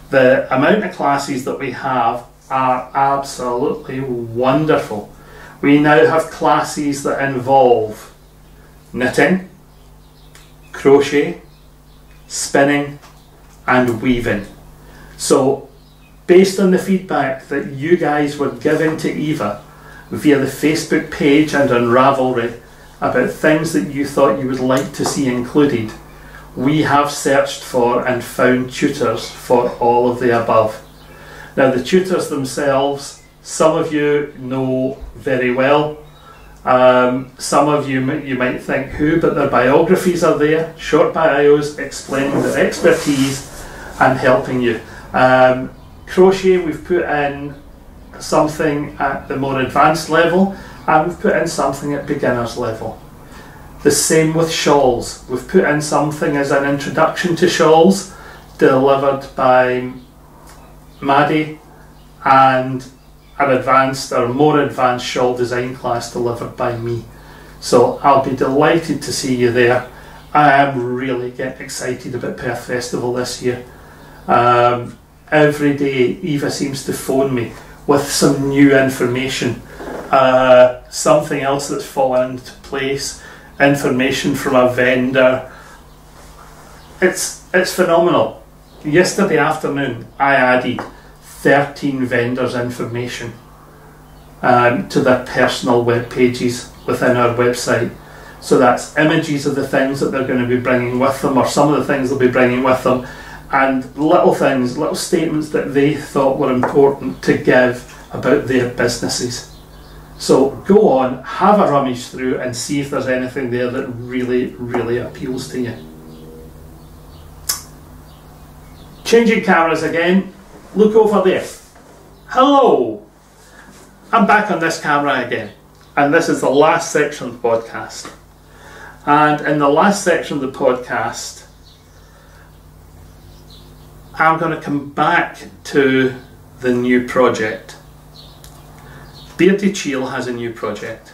The amount of classes that we have are absolutely wonderful. We now have classes that involve knitting, crochet, spinning and weaving. So based on the feedback that you guys were giving to Eva via the Facebook page and on Ravelry about things that you thought you would like to see included, we have searched for and found tutors for all of the above. Now the tutors themselves, some of you know very well, some of you might think who, but their biographies are there, short bios explaining their expertise and helping you. Crochet, we've put in something at the more advanced level, and we've put in something at beginner's level. The same with shawls. We've put in something as an introduction to shawls delivered by Maddie, and an advanced or more advanced shawl design class delivered by me. So I'll be delighted to see you there. I am really getting excited about Perth Festival this year. Every day Eva seems to phone me with some new information something else that's fallen into place, information from a vendor. It's phenomenal. Yesterday afternoon I added 13 vendors' information to their personal web pages within our website. So that's images of the things that they're going to be bringing with them, or some of the things they'll be bringing with them, and little things, little statements that they thought were important to give about their businesses. So go on, have a rummage through and see if there's anything there that really appeals to you. Changing cameras again, look over there. Hello! I'm back on this camera again, and this is the last section of the podcast. And in the last section of the podcast, I'm going to come back to the new project. Beardychiel has a new project.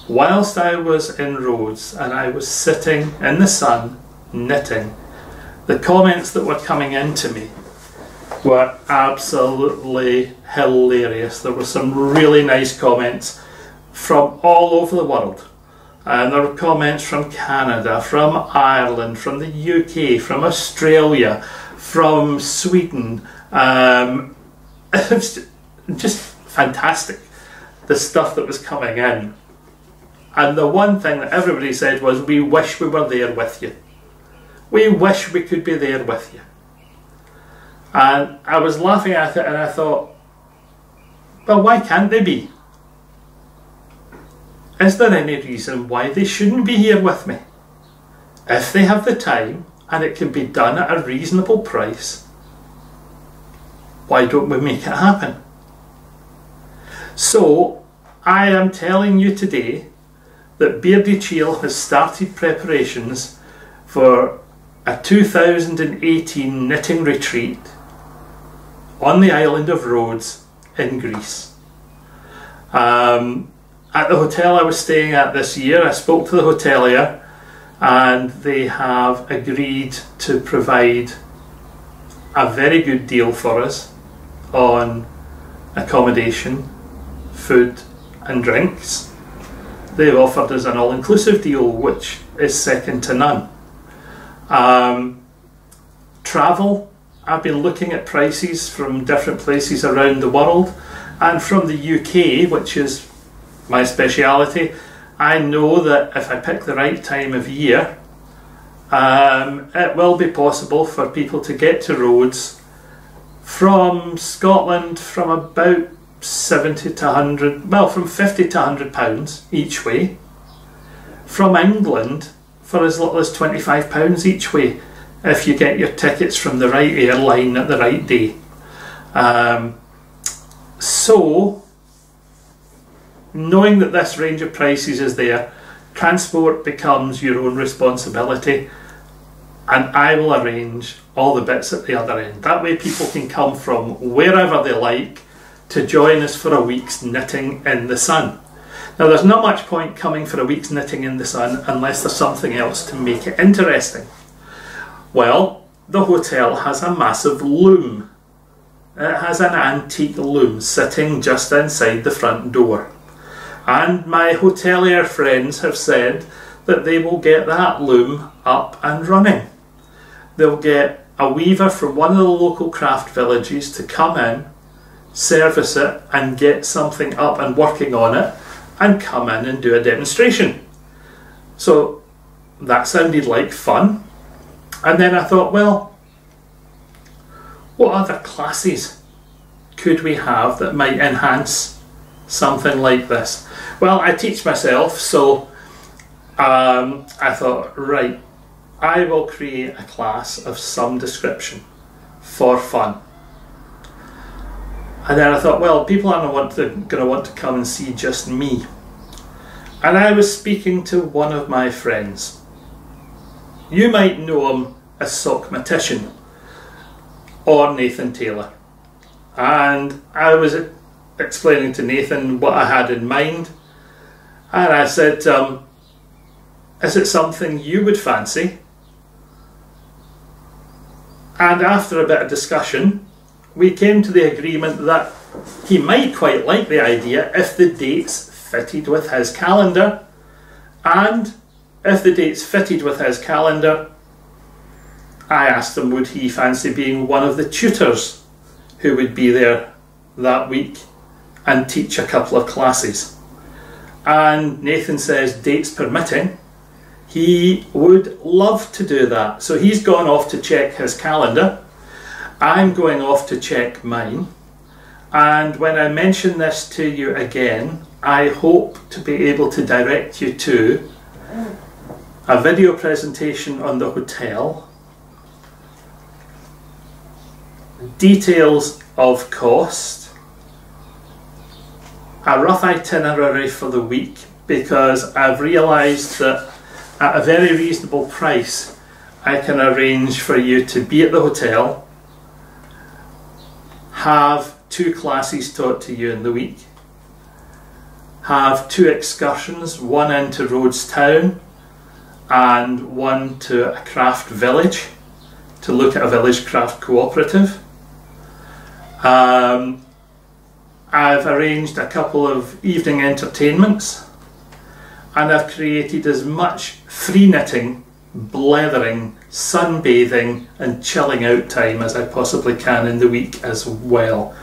Whilst I was in Rhodes and I was sitting in the sun knitting, the comments that were coming into me were absolutely hilarious. There were some really nice comments from all over the world. And there were comments from Canada, from Ireland, from the UK, from Australia, from Sweden. It was just fantastic, the stuff that was coming in. And the one thing that everybody said was, we wish we were there with you. We wish we could be there with you. And I was laughing at it and I thought, well, why can't they be? Is there any reason why they shouldn't be here with me? If they have the time and it can be done at a reasonable price, why don't we make it happen? So I am telling you today that Beardychiel has started preparations for a 2018 knitting retreat on the island of Rhodes in Greece. At the hotel I was staying at this year, I spoke to the hotelier and they have agreed to provide a very good deal for us on accommodation, food and drinks. They've offered us an all-inclusive deal which is second to none. Travel, I've been looking at prices from different places around the world, and from the UK, which is my speciality, I know that if I pick the right time of year, it will be possible for people to get to Rhodes from Scotland from about 70 to 100, well, from 50 to 100 pounds each way. From England for as little as 25 pounds each way, if you get your tickets from the right airline at the right day. So, knowing that this range of prices is there, transport becomes your own responsibility, and I will arrange all the bits at the other end. That way people can come from wherever they like to join us for a week's knitting in the sun. Now there's not much point coming for a week's knitting in the sun unless there's something else to make it interesting. Well, the hotel has a massive loom. It has an antique loom sitting just inside the front door. And my hotelier friends have said that they will get that loom up and running. They'll get a weaver from one of the local craft villages to come in, service it and get something up and working on it, and come in and do a demonstration. So that sounded like fun. And then I thought, well, what other classes could we have that might enhance something like this? Well, I teach myself, so I thought, right, I will create a class of some description for fun. And then I thought, well, people aren't going to want to come and see just me. And I was speaking to one of my friends. You might know him as Sockmatician or Nathan Taylor. And I was explaining to Nathan what I had in mind. And I said, is it something you would fancy? And after a bit of discussion, we came to the agreement that he might quite like the idea if the dates fitted with his calendar, and if the dates fitted with his calendar, I asked him would he fancy being one of the tutors who would be there that week and teach a couple of classes. And Nathan says, dates permitting, he would love to do that. So he's gone off to check his calendar. I'm going off to check mine. And when I mention this to you again, I hope to be able to direct you to a video presentation on the hotel, details of cost, a rough itinerary for the week, because I've realised that at a very reasonable price I can arrange for you to be at the hotel, have 2 classes taught to you in the week, have 2 excursions, one into Rhodes Town and one to a craft village to look at a village craft cooperative. I've arranged a couple of evening entertainments, and I've created as much free knitting, blethering, sunbathing and chilling out time as I possibly can in the week as well.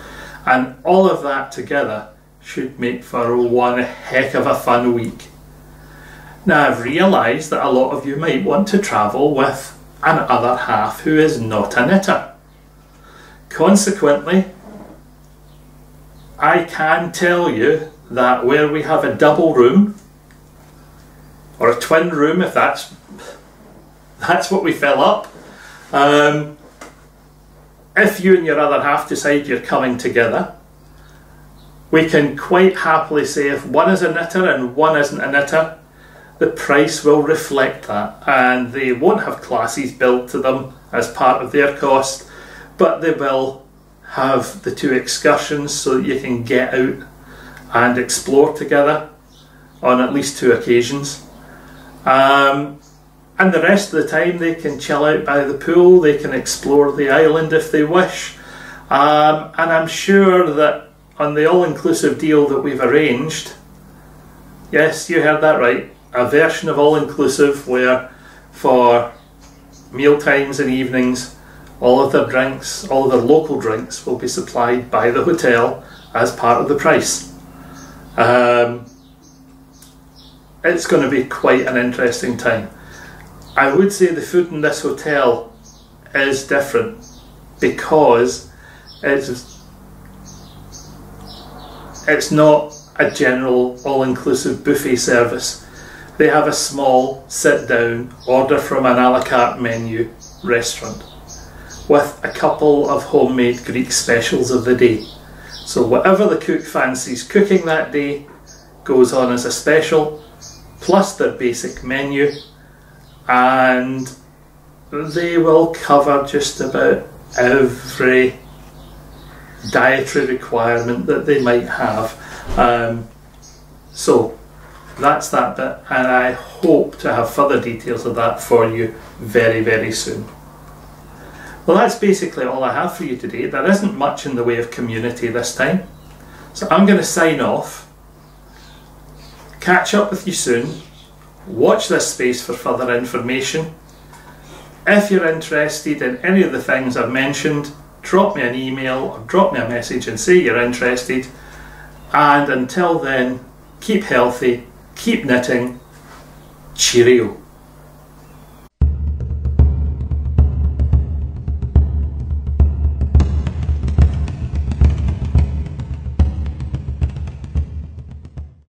And all of that together should make for one heck of a fun week. Now, I've realised that a lot of you might want to travel with an other half who is not a knitter. Consequently, I can tell you that where we have a double room, or a twin room if that's what we fill up, if you and your other half decide you're coming together, we can quite happily say if one is a knitter and one isn't a knitter, the price will reflect that, and they won't have classes built to them as part of their cost, but they will have the 2 excursions so that you can get out and explore together on at least 2 occasions. And the rest of the time they can chill out by the pool, they can explore the island if they wish. And I'm sure that on the all-inclusive deal that we've arranged, yes, you heard that right, a version of all-inclusive where for meal times and evenings, all of their drinks, all of their local drinks will be supplied by the hotel as part of the price. It's going to be quite an interesting time. I would say the food in this hotel is different because it's not a general all-inclusive buffet service. They have a small sit-down, order from an a la carte menu restaurant with a couple of homemade Greek specials of the day. So whatever the cook fancies cooking that day goes on as a special, plus their basic menu, and they will cover just about every dietary requirement that they might have. So that's that bit, and I hope to have further details of that for you very, very soon. Well, that's basically all I have for you today. There isn't much in the way of community this time. So I'm going to sign off, catch up with you soon, watch this space for further information. If you're interested in any of the things I've mentioned, drop me an email or drop me a message and say you're interested. And until then, keep healthy, keep knitting, cheerio.